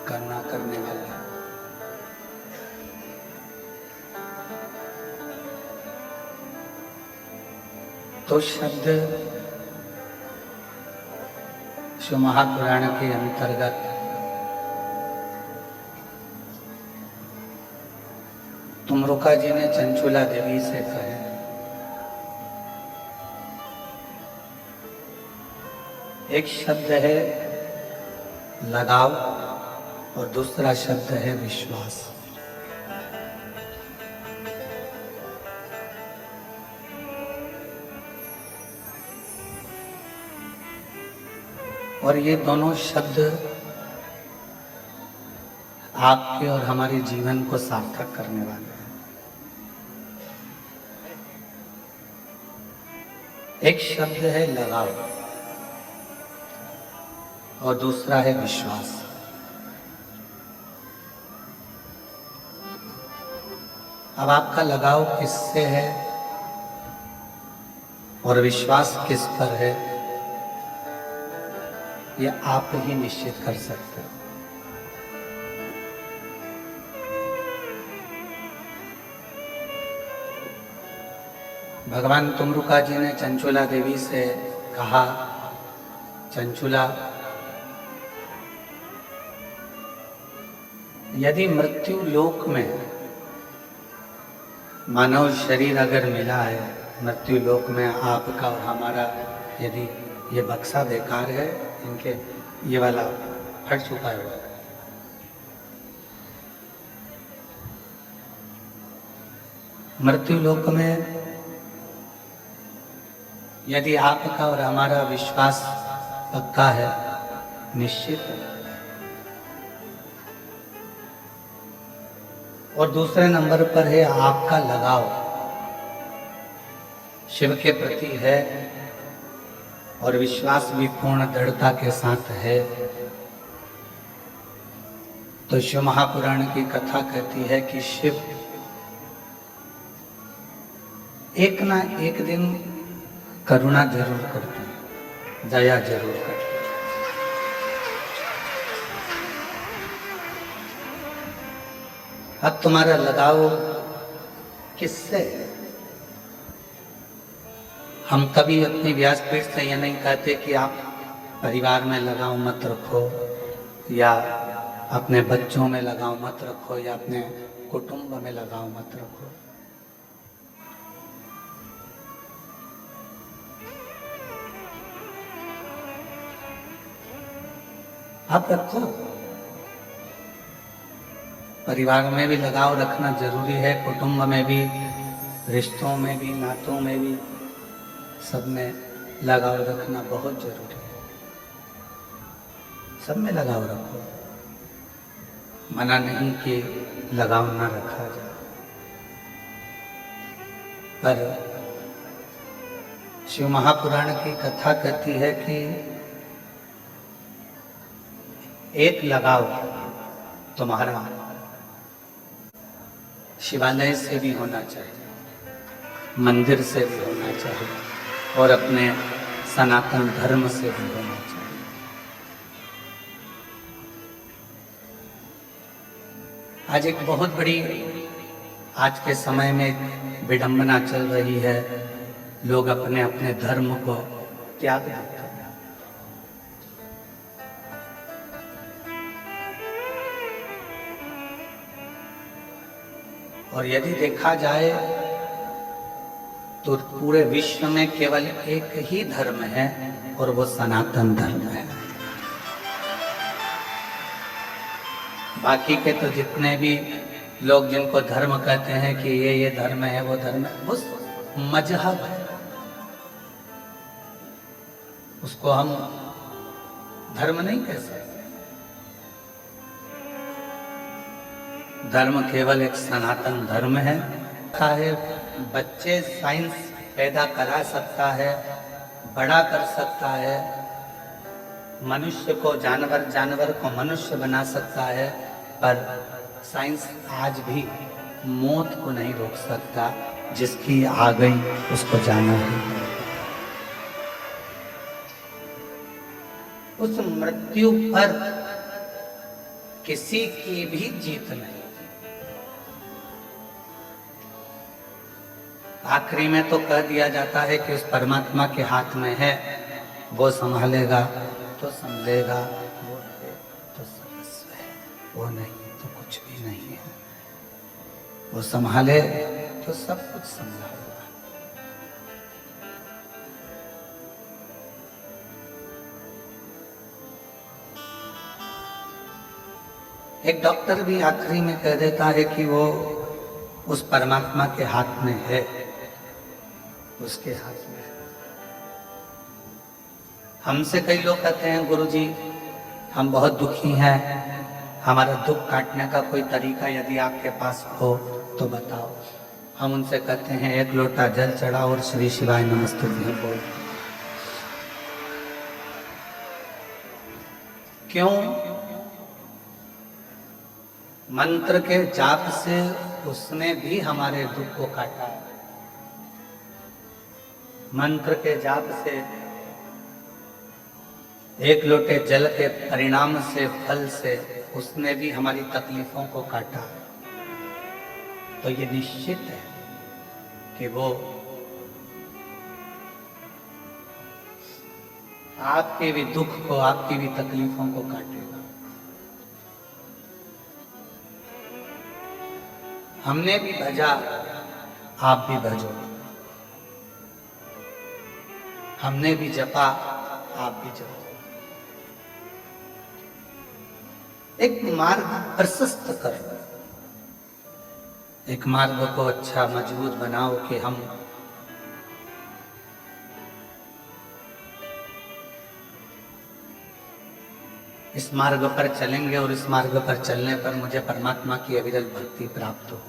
करुणा करने वाला। तो शब्द शिव महापुराण के अंतर्गत तुमरुका जी ने चंचुला देवी से कहे। एक शब्द है लगाव और दूसरा शब्द है विश्वास। और ये दोनों शब्द आपके और हमारे जीवन को सार्थक करने वाले हैं। एक शब्द है लगाव और दूसरा है विश्वास। अब आपका लगाव किससे है और विश्वास किस पर है, ये आप ही निश्चित कर सकते हो। भगवान तुमरुका जी ने चंचुला देवी से कहा, चंचुला, यदि मृत्यु लोक में मानव शरीर अगर मिला है, मृत्यु लोक में आपका और हमारा, यदि ये बक्सा बेकार है, इनके ये वाला फट चुका है, मृत्यु लोक में यदि आपका और हमारा विश्वास पक्का है, निश्चित है, और दूसरे नंबर पर है आपका लगाव शिव के प्रति है और विश्वास भी पूर्ण दृढ़ता के साथ है, तो शिव महापुराण की कथा कहती है कि शिव एक ना एक दिन करुणा जरूर करते हैं, दया जरूर करते हैं। अब तुम्हारा लगाव किससे है? हम कभी अपनी व्यासपीठ से यह नहीं कहते कि आप परिवार में लगाव मत रखो, या अपने बच्चों में लगाव मत रखो, या अपने कुटुंब में लगाव मत रखो। आप रखो, परिवार में भी लगाव रखना जरूरी है, कुटुंब में भी, रिश्तों में भी, नातों में भी, सब में लगाव रखना बहुत जरूरी है। सब में लगाव रखो, मना नहीं कि लगाव ना रखा जाए, पर शिव महापुराण की कथा कहती है कि एक लगाव तुम्हारा शिवालय से भी होना चाहिए, मंदिर से भी होना चाहिए, और अपने सनातन धर्म से भी होना चाहिए। आज एक बहुत बड़ी, आज के समय में विडंबना चल रही है, लोग अपने अपने धर्म को त्याग देते हैं। और यदि देखा जाए तो पूरे विश्व में केवल एक ही धर्म है, और वो सनातन धर्म है। बाकी के तो जितने भी लोग जिनको धर्म कहते हैं कि ये धर्म है, वो धर्म है, वो मजहब है, उसको हम धर्म नहीं कह सकते। धर्म केवल एक सनातन धर्म है। बच्चे साइंस पैदा करा सकता है, बड़ा कर सकता है, मनुष्य को जानवर, जानवर को मनुष्य बना सकता है, पर साइंस आज भी मौत को नहीं रोक सकता। जिसकी आ गई उसको जाना है। उस मृत्यु पर किसी की भी जीत नहीं। आखिरी में तो कह दिया जाता है कि उस परमात्मा के हाथ में है, वो संभालेगा तो संभलेगा, वो है तो सर्वस्व है, वो नहीं तो कुछ भी नहीं है। वो संभाले तो सब कुछ संभालेगा। एक डॉक्टर भी आखिरी में कह देता है कि वो उस परमात्मा के हाथ में है, उसके हाथ में है। हमसे कई लोग कहते हैं गुरुजी हम बहुत दुखी हैं, हमारा दुख काटने का कोई तरीका यदि आपके पास हो तो बताओ। हम उनसे कहते हैं एक लोटा जल चढ़ाओ और श्री शिवाय नमस्तुभ्यं बोल। क्यों? मंत्र के जाप से उसने भी हमारे दुख को काटा है। मंत्र के जाप से, एक लोटे जल के परिणाम से, फल से उसने भी हमारी तकलीफों को काटा। तो ये निश्चित है कि वो आपके भी दुख को, आपकी भी तकलीफों को काटेगा। हमने भी भजा, आप भी भजो। हमने भी जपा, आप भी जपो। एक मार्ग प्रशस्त करो, एक मार्ग को अच्छा मजबूत बनाओ कि हम इस मार्ग पर चलेंगे और इस मार्ग पर चलने पर मुझे परमात्मा की अविरल भक्ति प्राप्त हो।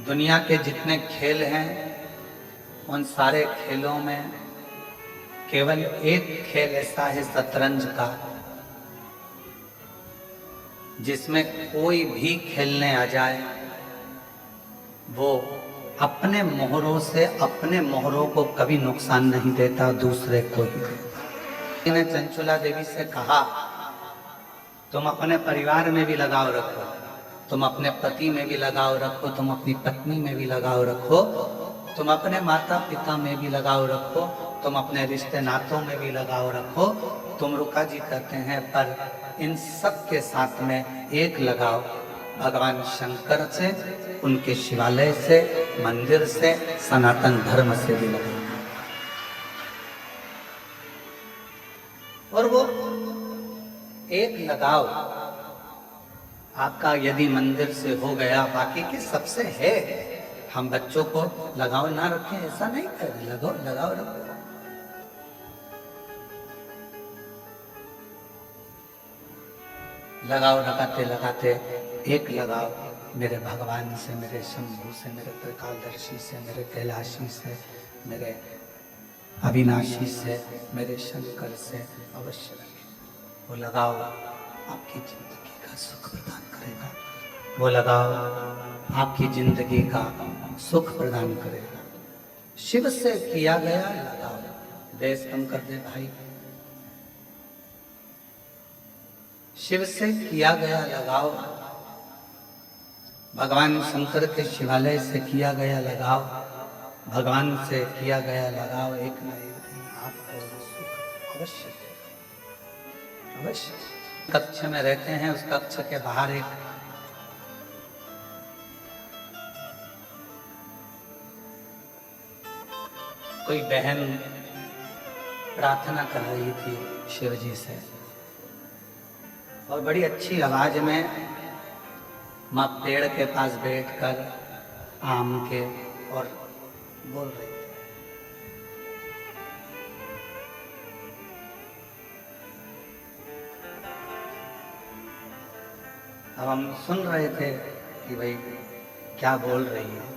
दुनिया के जितने खेल हैं उन सारे खेलों में केवल एक खेल ऐसा है शतरंज का, जिसमें कोई भी खेलने आ जाए वो अपने मोहरों से अपने मोहरों को कभी नुकसान नहीं देता, दूसरे को ही देता। ने चंचुला देवी से कहा तुम अपने परिवार में भी लगाव रखो, तुम अपने पति में भी लगाव रखो, तुम अपनी पत्नी में भी लगाव रखो, तुम अपने माता पिता में भी लगाव रखो, तुम अपने रिश्ते नातों में भी लगाव रखो। तुम रुका जी कहते हैं पर इन सब के साथ में एक लगाव भगवान शंकर से, उनके शिवालय से, मंदिर से, सनातन धर्म से भी लगाव। और वो एक लगाव आपका यदि मंदिर से हो गया, बाकी के सबसे है। हम बच्चों को लगाव ना रखें ऐसा नहीं करें, लगाव रखो। लगाव लगाते लगाते एक लगाव मेरे भगवान से, मेरे शंभु से, मेरे त्रिकालदर्शी से, मेरे कैलाशी से, मेरे अविनाशी से, मेरे शंकर से अवश्य रखें। वो लगाव आपकी जिंदगी का सुख प्रदान करेगा, वो लगाव आपकी जिंदगी का सुख प्रदान करेगा। शिव से किया गया लगाव देश कम कर दे भाई। शिव से किया गया लगाव, भगवान शंकर के शिवालय से किया गया लगाव, भगवान से किया गया लगाव एक न एक दिन आपको सुख अवश्य देगा, अवश्य। कक्ष में रहते हैं, उस कक्ष के बाहर एक कोई बहन प्रार्थना कर रही थी शिव जी से, और बड़ी अच्छी आवाज में माँ पेड़ के पास बैठकर आम के और बोल रही थी। अब हम सुन रहे थे कि भाई क्या बोल रही है।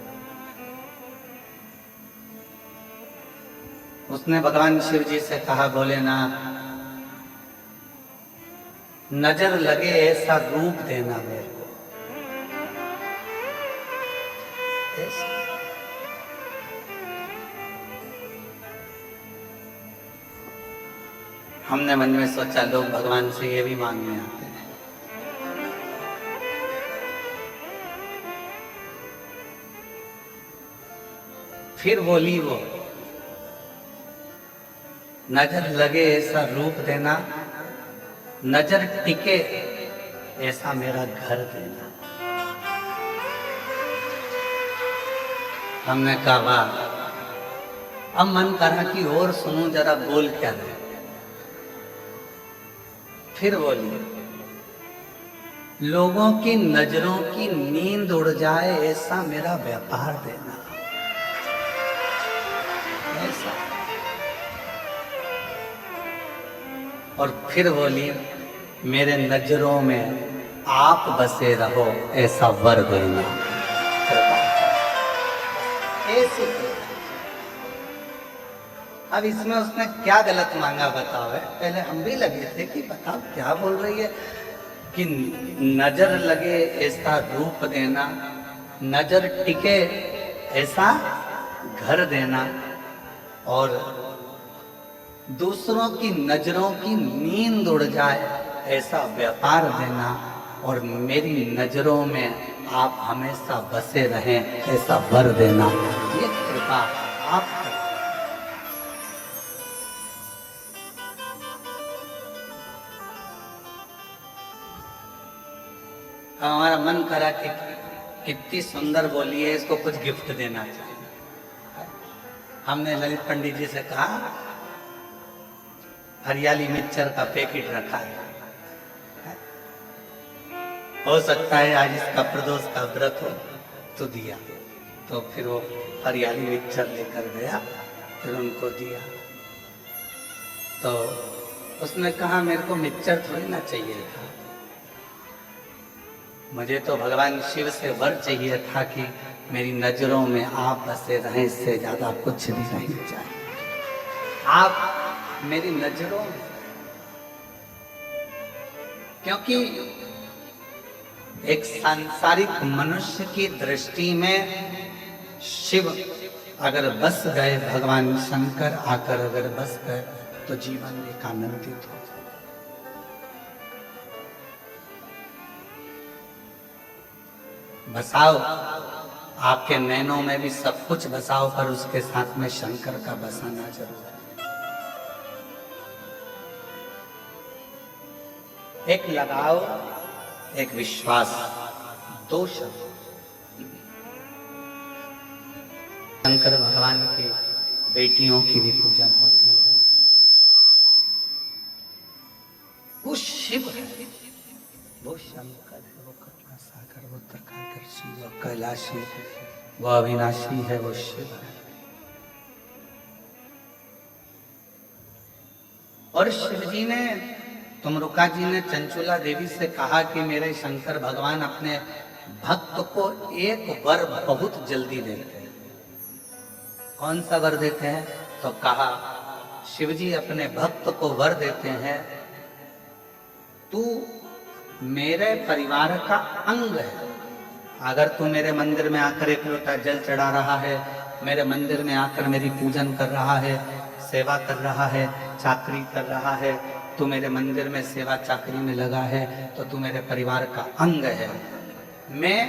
उसने भगवान शिव जी से कहा, भोलेनाथ नजर लगे ऐसा रूप देना मेरे को। हमने मन में सोचा लोग भगवान से ये भी मांगने आते हैं। फिर बोली वो, नजर लगे ऐसा रूप देना, नजर टिके ऐसा मेरा घर देना। हमने कहा वाह, अब मन करा कि और सुनूं जरा बोल क्या रहे। फिर बोली, लोगों की नजरों की नींद उड़ जाए ऐसा मेरा व्यापार देना। ऐसा। और फिर बोली, मेरे नजरों में आप बसे रहो ऐसा वर देना। ऐसी। अब इसमें उसने क्या गलत मांगा बताओ है? पहले हम भी लगे थे कि बताओ क्या बोल रही है कि नजर लगे ऐसा रूप देना, नजर टिके ऐसा घर देना, और दूसरों की नजरों की नींद उड़ जाए ऐसा व्यापार देना, और मेरी नजरों में आप हमेशा बसे रहें ऐसा वर देना। ये कृपा आप। हमारा मन करा कि कितनी सुंदर बोली है, इसको कुछ गिफ्ट देना चाहिए। हमने ललित पंडित जी से कहा, हरियाली मिक्सचर का पैकेट रखा है, हो सकता है आज इसका प्रदोष का व्रत हो, तो दिया। तो फिर वो हरियाली मिक्सचर लेकर गया, फिर उनको दिया। तो उसने कहा मेरे को मिक्सचर थोड़ी ना चाहिए था, मुझे तो भगवान शिव से वर चाहिए था कि मेरी नजरों में आप बसे रहें, इससे ज्यादा कुछ भी नहीं चाहिए। आप मेरी नजरों में, क्योंकि एक सांसारिक मनुष्य की दृष्टि में शिव अगर बस गए, भगवान शंकर आकर अगर बस गए, तो जीवन एक आनंदित हो जाए। बसाओ, आपके नैनों में भी सब कुछ बसाओ, पर उसके साथ में शंकर का बसाना जरूर है। एक लगाओ, एक विश्वास, दो शब्द। शंकर भगवान की बेटियों की भी पूजन होती है। वो शिव है, वो शंकर है, वो करुणा सागर, वो त्रिकालदर्शी, वो कैलाशी, वो अविनाशी है, वो शिव है। और शिव जी ने, तुमरुका जी ने चंचुला देवी से कहा कि मेरे शंकर भगवान अपने भक्त को एक वर बहुत जल्दी देते हैं। कौन सा वर देते हैं? तो कहा, शिव जी अपने भक्त को वर देते हैं, तू मेरे परिवार का अंग है। अगर तू मेरे मंदिर में आकर एक लोटा जल चढ़ा रहा है, मेरे मंदिर में आकर मेरी पूजन कर रहा है, सेवा कर रहा है, चाकरी कर रहा है, तू मेरे मंदिर में सेवा चाकरी में लगा है, तो तू मेरे परिवार का अंग है। मैं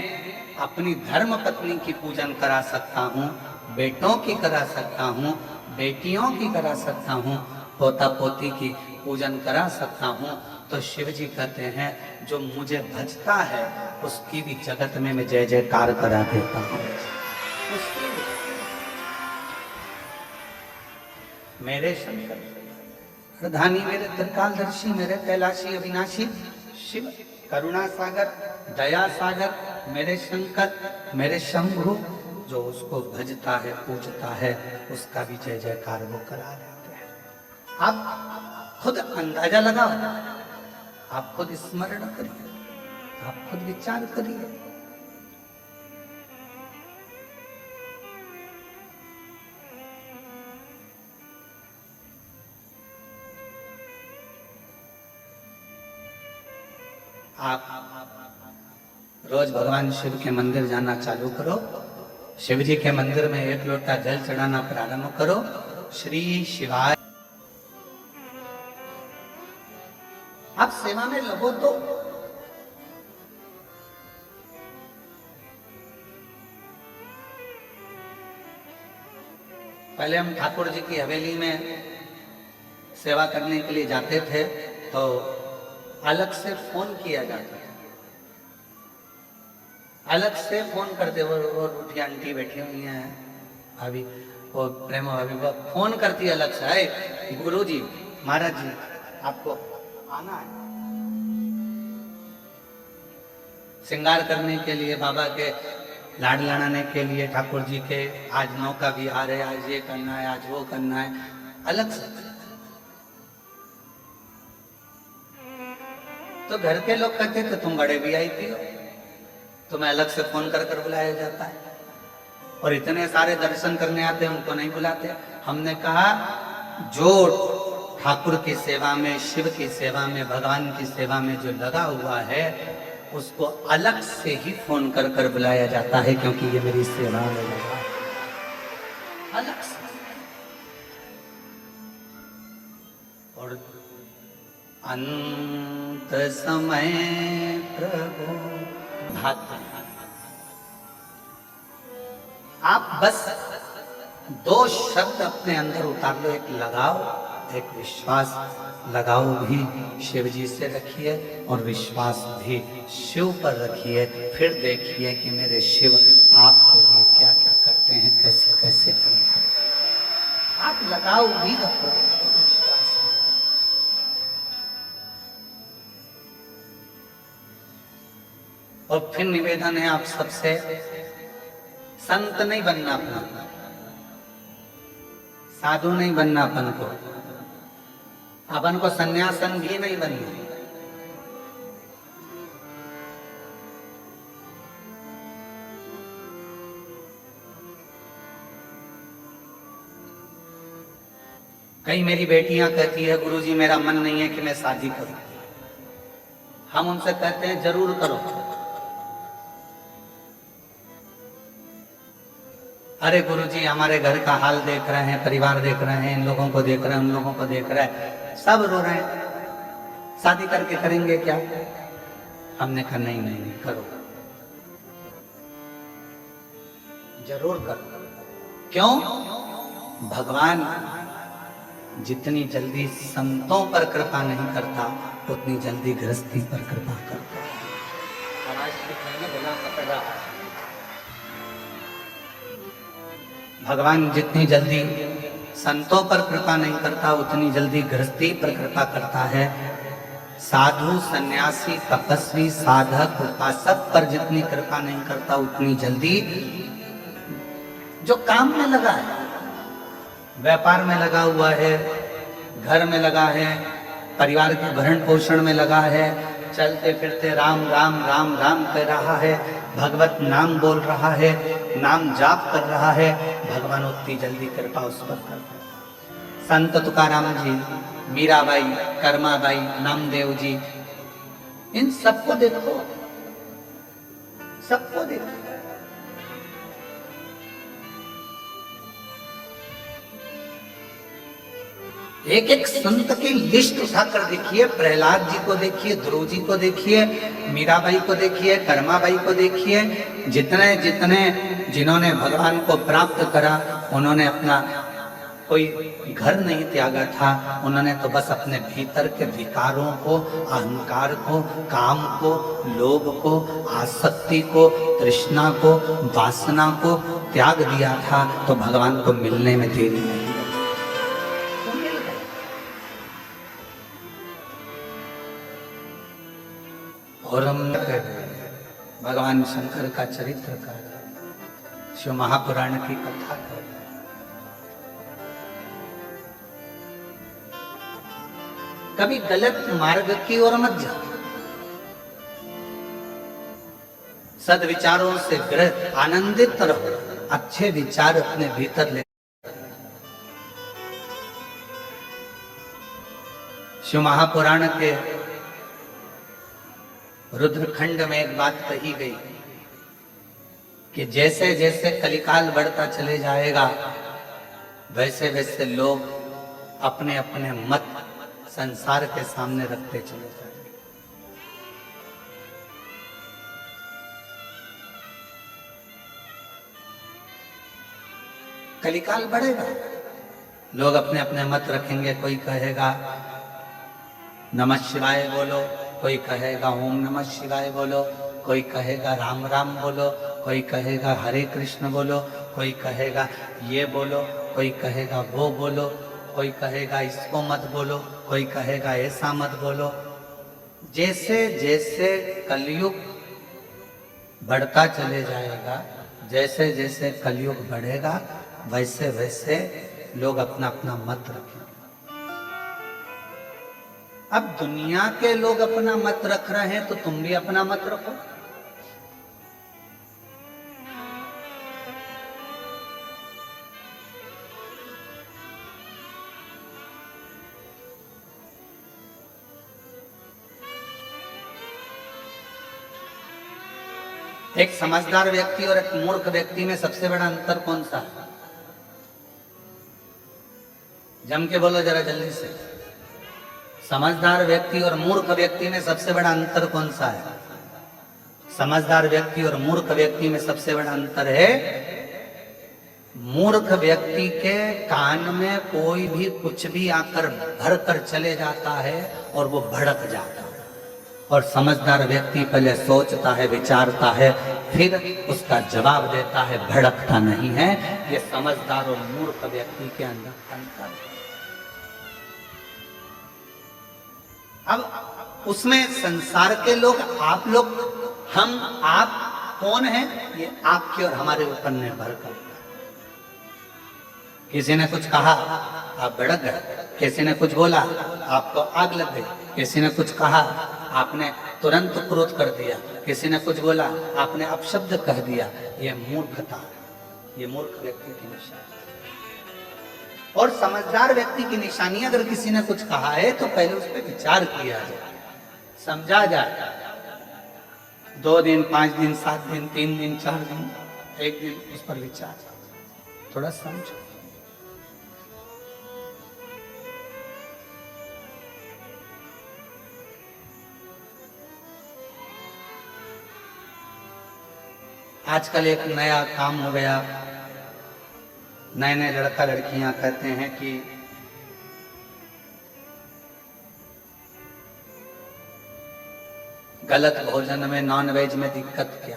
अपनी धर्म पत्नी की पूजन करा सकता हूँ, बेटों की करा सकता हूँ, बेटियों की करा सकता हूँ, पोता पोती की पूजन करा सकता हूँ। तो शिव जी कहते हैं, जो मुझे भजता है उसकी भी जगत में मैं जय जयकार करा देता हूँ। मेरे शंकर प्रधानी, मेरे त्रिकालदर्शी, मेरे कैलाशी अविनाशी शिव, करुणा सागर, दया सागर, मेरे शंकर, मेरे शंभु, जो उसको भजता है, पूजता है, उसका भी जय जयकार वो करा देते हैं। आप खुद अंदाजा लगाओ, आप खुद स्मरण करिए, आप खुद विचार करिए। आप रोज भगवान शिव के मंदिर जाना चालू करो, शिव जी के मंदिर में एक लोटा जल चढ़ाना प्रारंभ करो। श्री शिवाय आप सेवा में लगो तो। पहले हम ठाकुर जी की हवेली में सेवा करने के लिए जाते थे तो अलग से फोन किया जाता था, अलग से फोन करते। वो रूठी आंटी बैठी हुई हैं भाभी, वो प्रेम भाभी, वो फोन करती है अलग से, है गुरु जी महाराज जी आपको आना है श्रृंगार करने के लिए, बाबा के लाड लड़ाने के लिए, ठाकुर जी के आज नौका विहार है, आज ये करना है, आज वो करना है, अलग से। तो घर के लोग कहते थे तुम बड़े वीआईपी हो, तुम्हें अलग से फोन कर कर बुलाया जाता है, और इतने सारे दर्शन करने आते हैं उनको नहीं बुलाते। हमने कहा जो ठाकुर की सेवा में, शिव की सेवा में, भगवान की सेवा में जो लगा हुआ है उसको अलग से ही फोन कर कर बुलाया जाता है, क्योंकि ये मेरी सेवा में लगा अलग से। और अंत समय प्रभु भाता, आप बस दो शब्द अपने अंदर उतार लो, एक लगाओ, एक विश्वास। लगाओ भी शिव जी से रखिए और विश्वास भी शिव पर रखिए। फिर देखिए कि मेरे शिव आपके लिए क्या क्या करते हैं, कैसे कैसे करते हैं। आप लगाओ भी रखो विश्वास। और फिर निवेदन है आप सबसे, संत नहीं बनना अपना, साधु नहीं बनना अपन को सन्यासन भी नहीं बनना। कई मेरी बेटियां कहती है गुरुजी मेरा मन नहीं है कि मैं शादी करूं। हम उनसे कहते हैं जरूर करो। अरे गुरुजी हमारे घर का हाल देख रहे हैं, परिवार देख रहे हैं, इन लोगों को देख रहे हैं, उन लोगों को देख रहे हैं, सब रो रहे हैं, शादी करके करेंगे क्या? हमने कहा नहीं नहीं नहीं करो, जरूर करो। क्यों? भगवान जितनी जल्दी संतों पर कृपा नहीं करता उतनी जल्दी गृहस्थी पर कृपा करता। भगवान जितनी जल्दी संतों पर कृपा नहीं करता उतनी जल्दी गृहस्थी पर कृपा करता है। साधु, सन्यासी, तपस्वी, साधक, उपासक पर जितनी कृपा नहीं करता उतनी जल्दी जो काम में लगा है, व्यापार में लगा हुआ है, घर में लगा है, परिवार के भरण पोषण में लगा है, चलते फिरते राम राम राम राम कर रहा है, भगवत नाम बोल रहा है, नाम जाप कर रहा है, भगवान उतनी जल्दी कृपा उस पर करता है। संत तुकाराम जी, मीराबाई, कर्माबाई, नामदेव जी, इन सबको देखो, सबको देखो। एक एक संत की लिस्ट उठाकर देखिए, प्रहलाद जी को देखिए, ध्रुव जी को देखिए, मीराबाई को देखिए, कर्माबाई को देखिए, जितने जितने जिन्होंने भगवान को प्राप्त करा उन्होंने अपना कोई घर नहीं त्यागा था, उन्होंने तो बस अपने भीतर के विकारों को, अहंकार को, काम को, लोभ को, आसक्ति को, तृष्णा को, वासना को त्याग दिया था, तो भगवान को मिलने में देरी नहीं। और हम भगवान शंकर का चरित्र कर, शिव महापुराण की कथा कर, कभी गलत मार्ग की ओर मत जाओ, सद्विचारों से ग्रह आनंदित रहो, अच्छे विचार अपने भीतर ले। शिव महापुराण के रुद्रखंड में एक बात कही गई कि जैसे जैसे कलिकाल बढ़ता चले जाएगा वैसे वैसे लोग अपने अपने मत संसार के सामने रखते चले जाएंगे। कलिकाल बढ़ेगा, लोग अपने अपने मत रखेंगे। कोई कहेगा नमः शिवाय बोलो, कोई कहेगा ओम नमः शिवाय बोलो, कोई कहेगा राम राम बोलो, कोई कहेगा हरे कृष्ण बोलो, कोई कहेगा ये बोलो, कोई कहेगा वो बोलो, कोई कहेगा इसको मत बोलो, कोई कहेगा ऐसा मत बोलो। जैसे जैसे कलयुग बढ़ता चले जाएगा, जैसे जैसे कलयुग बढ़ेगा, वैसे वैसे लोग अपना अपना मत रखेंगे। अब दुनिया के लोग अपना मत रख रहे हैं तो तुम भी अपना मत रखो। एक समझदार व्यक्ति और एक मूर्ख व्यक्ति में सबसे बड़ा अंतर कौन सा है? जम के बोलो जरा जल्दी से। समझदार व्यक्ति और मूर्ख व्यक्ति में सबसे बड़ा अंतर कौन सा है? समझदार व्यक्ति और मूर्ख व्यक्ति में सबसे बड़ा अंतर है, मूर्ख व्यक्ति के कान में कोई भी कुछ भी आकर भर कर चले जाता है और वो भड़क जाता है, और समझदार व्यक्ति पहले सोचता है, विचारता है, फिर उसका जवाब देता है, भड़कता नहीं है। ये समझदार और मूर्ख व्यक्ति के अंदर अंतर है। अब उसमें संसार के लोग, आप लोग, हम, आप कौन हैं, ये आपके और हमारे ऊपर निर्भर करता है। किसी ने कुछ कहा, आप भड़क गए। किसी ने कुछ बोला, आपको आग लग गई। किसी ने कुछ कहा, आपने तुरंत क्रोध कर दिया। किसी ने कुछ बोला, आपने अपशब्द कह दिया। ये मूर्खता है, ये मूर्ख व्यक्ति की निशानी। और समझदार व्यक्ति की निशानी, अगर किसी ने कुछ कहा है तो पहले उस पर विचार किया जाए, समझा जाए। 2 दिन, 5 दिन, 7 दिन, 3 दिन, 4 दिन, 1 दिन उस पर विचार, थोड़ा समझो। आजकल एक नया काम हो गया, नए नए लड़का लड़कियां कहते हैं कि गलत भोजन में, नॉनवेज में दिक्कत क्या।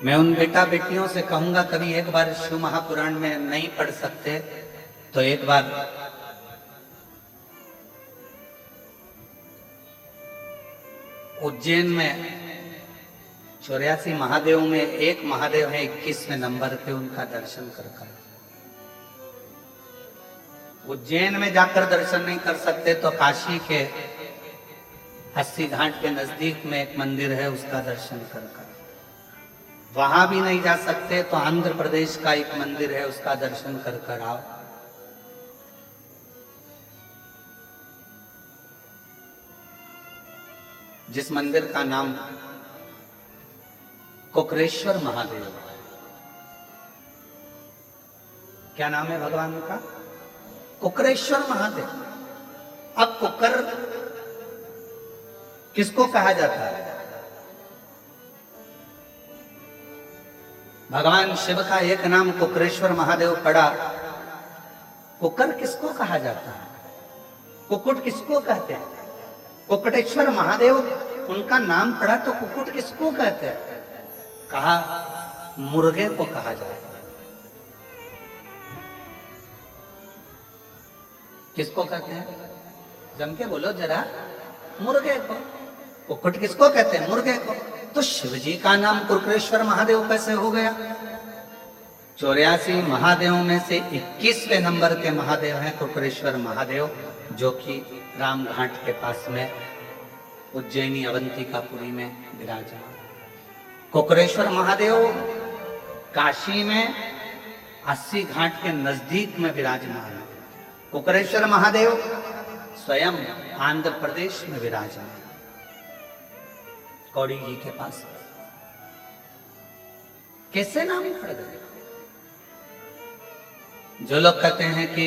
मैं उन बेटा बेटियों से कहूंगा, कभी एक बार शिव महापुराण में नहीं पढ़ सकते तो एक बार उज्जैन में 84 महादेव में एक महादेव है 21वें नंबर पे, उनका दर्शन कर। उज्जैन में जाकर दर्शन नहीं कर सकते तो काशी के 80 घाट के नजदीक में एक मंदिर है, उसका दर्शन कर। वहां भी नहीं जा सकते तो आंध्र प्रदेश का एक मंदिर है, उसका दर्शन कर आओ। जिस मंदिर का नाम कुकरेश्वर महादेव। क्या नाम है भगवान का? कुकरेश्वर महादेव। अब कुकर किसको कहा जाता है? भगवान शिव का एक नाम कुकरेश्वर महादेव पड़ा, कुकर किसको कहा जाता है? कुकुट किसको कहते हैं? कुकुटेश्वर महादेव उनका नाम पड़ा तो कुकुट किसको कहते हैं? कहा मुर्गे को कहा जाता है। किसको कहते हैं? जम के बोलो जरा। मुर्गे को। कुकुट किसको कहते हैं? मुर्गे को। तो शिव जी का नाम कुकरेश्वर महादेव कैसे हो गया? 84 महादेव में से 21वें नंबर के महादेव हैं कुकरेश्वर महादेव, जो कि राम घाट के पास में उज्जैनी अवंतिकापुरी में विराजमान। कुकरेश्वर महादेव काशी में 80 घाट के नजदीक में विराजमान है। कुकरेश्वर महादेव स्वयं आंध्र प्रदेश में विराजमान है, कौड़ी जी के पास। कैसे नाम पड़ गए? जो लोग कहते हैं कि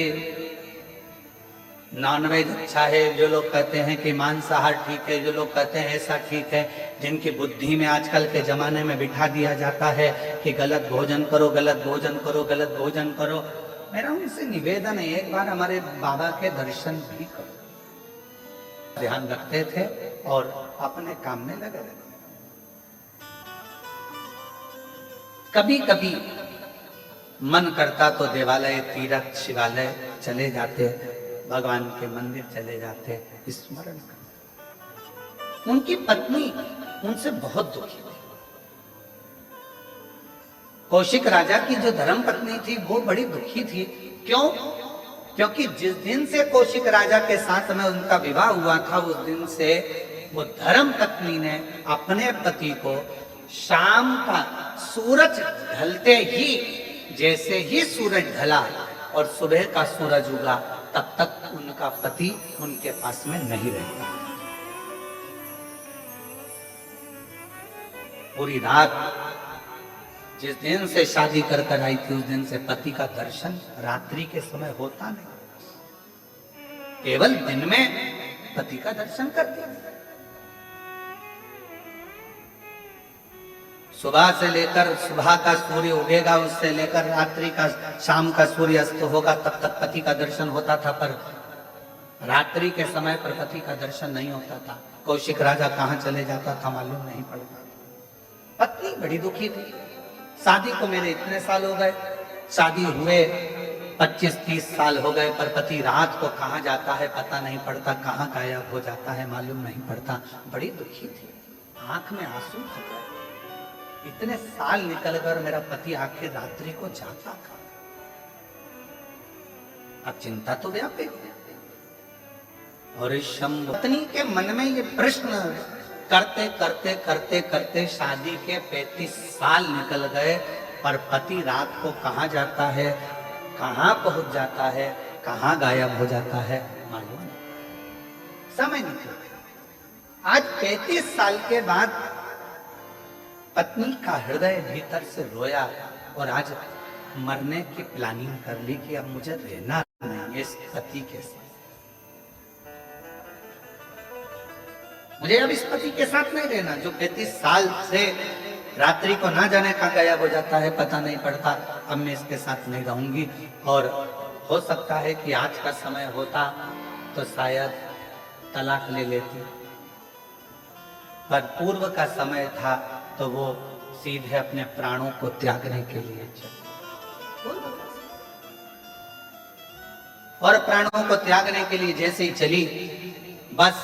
नॉनवेज अच्छा है, जो लोग कहते हैं कि मांसाहार ठीक है, जो लोग कहते हैं ऐसा ठीक है, जिनकी बुद्धि में आजकल के जमाने में बिठा दिया जाता है कि गलत भोजन करो, गलत भोजन करो, गलत भोजन करो। मेरा उनसे निवेदन है, एक बार हमारे बाबा के दर्शन भी करो। ध्यान रखते थे और अपने काम में लगे रहते। कभी कभी मन करता तो देवालय, तीर्थ, शिवालय चले जाते, भगवान के मंदिर चले जाते, स्मरण करते। उनकी पत्नी उनसे बहुत दुखी थी। कौशिक राजा की जो धर्म पत्नी थी वो बड़ी दुखी थी। क्यों? क्योंकि जिस दिन से कौशिक राजा के साथ में उनका विवाह हुआ था, उस दिन से वो धर्म पत्नी ने अपने पति को शाम का सूरज ढलते ही, जैसे ही सूरज ढला और सुबह का सूरज उगा, तब तक उनका पति उनके पास में नहीं रहता। पूरी रात जिस दिन से शादी कर कर आई थी, उस दिन से पति का दर्शन रात्रि के समय होता नहीं, केवल दिन में पति का दर्शन करती है। सुबह से लेकर सुबह का सूर्य उगेगा, उससे लेकर रात्रि का, शाम का सूर्य अस्त होगा, तब तक पति का दर्शन होता था। पर रात्रि के समय पर पति का दर्शन नहीं होता था। कौशिक राजा कहाँ चले जाता था मालूम नहीं पड़ता। पत्नी बड़ी दुखी थी। शादी को मेरे इतने साल हो गए, शादी हुए 25-30 साल हो गए, पर पति रात को कहाँ जाता है पता नहीं पड़ता, कहाँ गायब हो जाता है मालूम नहीं पड़ता। बड़ी दुखी थी, आंख में आंसू आ गए। इतने साल निकल कर मेरा पति आखिर रात्रि को जाता था। अब चिंता तो व्यापेगी। और इस पत्नी के मन में ये प्रश्न करते करते करते करते शादी के 35 साल निकल गए, पर पति रात को कहाँ जाता है, कहाँ पहुंच जाता है, कहाँ गायब हो जाता है मालूम नहीं। समय निकल गया। आज 35 साल के बाद पत्नी का हृदय भीतर से रोया और आज मरने की प्लानिंग कर ली कि अब मुझे रहना नहीं इस पति के साथ, मुझे अब इस पति के साथ नहीं रहना, जो 35 साल से रात्रि को ना जाने कहाँ गायब हो जाता है पता नहीं पड़ता। अब मैं इसके साथ नहीं रहूंगी। और हो सकता है कि आज का समय होता तो शायद तलाक ले लेती, पर पूर्व का समय था तो वो सीधे अपने प्राणों को त्यागने के लिए चली। और प्राणों को त्यागने के लिए जैसे ही चली, बस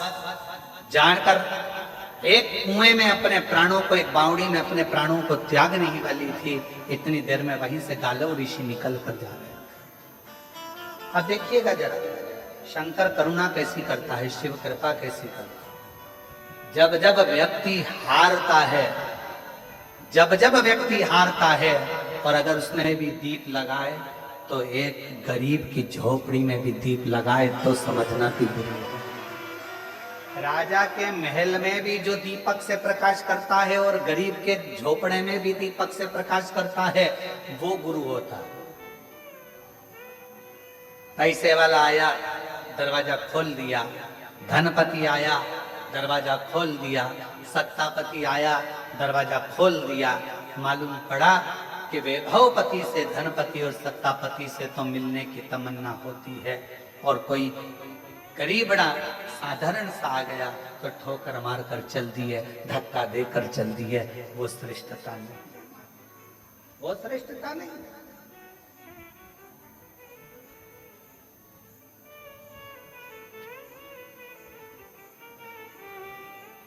जानकर एक कुएं में अपने प्राणों को, एक बावड़ी में अपने प्राणों को त्यागने ही वाली थी, इतनी देर में वहीं से गालव ऋषि निकल कर जा रहे। अब देखिएगा जरा, शंकर करुणा कैसी करता है, शिव कृपा कैसी करता है। जब जब व्यक्ति हारता है, जब जब व्यक्ति हारता है, और अगर उसने भी दीप लगाए तो एक गरीब की झोपड़ी में भी दीप लगाए तो समझना कि गुरु है। राजा के महल में भी जो दीपक से प्रकाश करता है और गरीब के झोपड़े में भी दीपक से प्रकाश करता है, वो गुरु होता है। पैसे वाला आया, दरवाजा खोल दिया, धनपति आया, दरवाजा खोल दिया, सत्तापति आया, दरवाजा खोल दिया। मालूम पड़ा कि वैभवपति से, धनपति और सत्तापति से तो मिलने की तमन्ना होती है, और कोई गरीबड़ा साधारण सा आ गया तो ठोकर मार कर चल दी है, धक्का देकर चल दी है। वो श्रेष्ठता नहीं, वो श्रेष्ठता नहीं।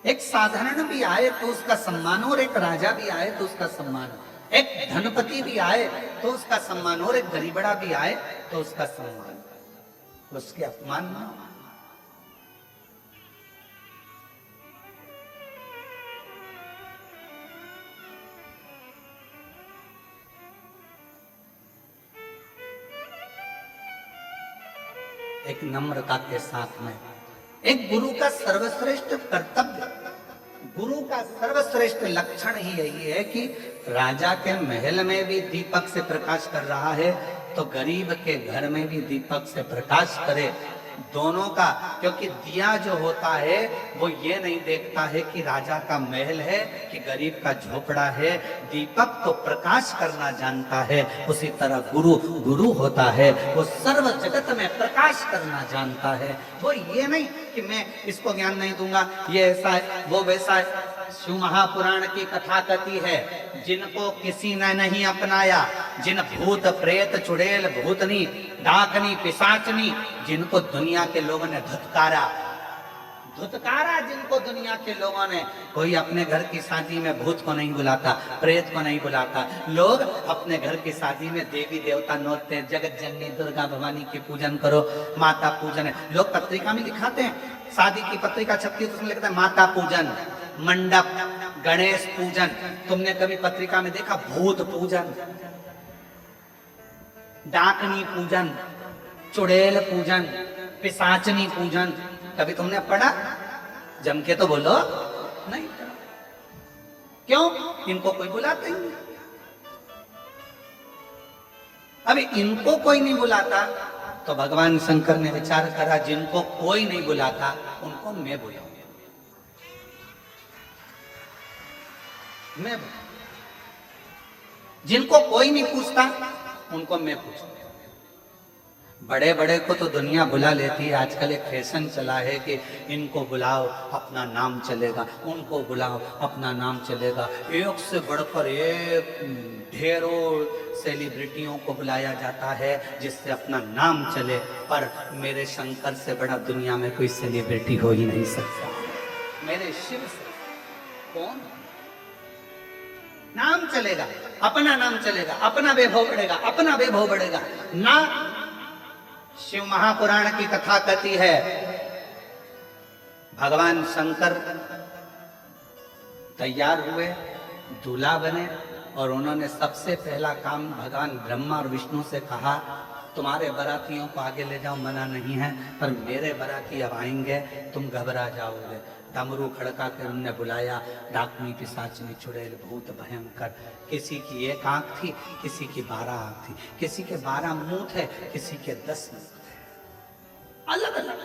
एक साधारण भी आए तो उसका सम्मान, और एक राजा भी आए तो उसका सम्मान, एक धनपति भी आए तो उसका सम्मान, और एक गरीबड़ा भी आए तो उसका सम्मान, उसके अपमान ना हो। एक नम्रता के साथ में, एक गुरु का सर्वश्रेष्ठ कर्तव्य, गुरु का सर्वश्रेष्ठ लक्षण ही यही है कि राजा के महल में भी दीपक से प्रकाश कर रहा है, तो गरीब के घर में भी दीपक से प्रकाश करे, दोनों का। क्योंकि दिया जो होता है वो ये नहीं देखता है कि राजा का महल है कि गरीब का झोपड़ा है, दीपक तो प्रकाश करना जानता है। उसी तरह गुरु गुरु होता है, वो सर्व जगत में प्रकाश करना जानता है। वो ये नहीं कि मैं इसको ज्ञान नहीं दूंगा, ये ऐसा है वो वैसा है। शिव महापुराण की कथा कथी है, जिनको किसी ने नहीं अपनाया, जिन भूत प्रेत चुड़ैल भूतनी डाकनी पिशाचनी, जिनको दुनिया के लोगों ने धुतकारा जिनको दुनिया के लोगों ने, कोई अपने घर की शादी में भूत को नहीं बुलाता, प्रेत को नहीं बुलाता। लोग अपने घर की शादी में देवी देवता नोचते हैं, जगत जननी दुर्गा भवानी की पूजन करो, माता पूजन है। लोग पत्रिका में दिखाते हैं, शादी की पत्रिका छपती है तो उसमें लिखता है माता पूजन, मंडप, गणेश पूजन। तुमने कभी पत्रिका में देखा भूत पूजन, डाकनी पूजन, चुड़ैल पूजन, पिशाचनी पूजन? कभी तुमने पढ़ा? जम के तो बोलो नहीं। क्यों? इनको कोई बुलाता ही नहीं। अभी इनको कोई नहीं बुलाता तो भगवान शंकर ने विचार करा, जिनको कोई नहीं बुलाता उनको मैं बुलाऊंगा। जिनको कोई नहीं पूछता उनको मैं पूछूंगा। बड़े बड़े को तो दुनिया बुला लेती है, आजकल एक फैशन चला है कि इनको बुलाओ अपना नाम चलेगा, उनको बुलाओ अपना नाम चलेगा। एक से बढ़कर एक ढेरों सेलिब्रिटियों को बुलाया जाता है जिससे अपना नाम चले, पर मेरे शंकर से बड़ा दुनिया में कोई सेलिब्रिटी हो ही नहीं सकता। मेरे शिव से कौन? नाम चलेगा, अपना नाम चलेगा, अपना वैभव बढ़ेगा, अपना वैभव बढ़ेगा ना। शिव महापुराण की कथा कहती है, भगवान शंकर तैयार हुए, दूल्हा बने, और उन्होंने सबसे पहला काम भगवान ब्रह्मा और विष्णु से कहा, तुम्हारे बारातियों को आगे ले जाओ, मना नहीं है, पर मेरे बाराती अब आएंगे, तुम घबरा जाओगे। डमरू खड़का कर उनने बुलाया, डाकनी पिशाचनी चुड़ैल भूत भयंकर। किसी की एक आंख थी, किसी की 12 आंख थी, किसी के 12 मुंह थे, किसी के 10 मुंह थे, अलग अलग।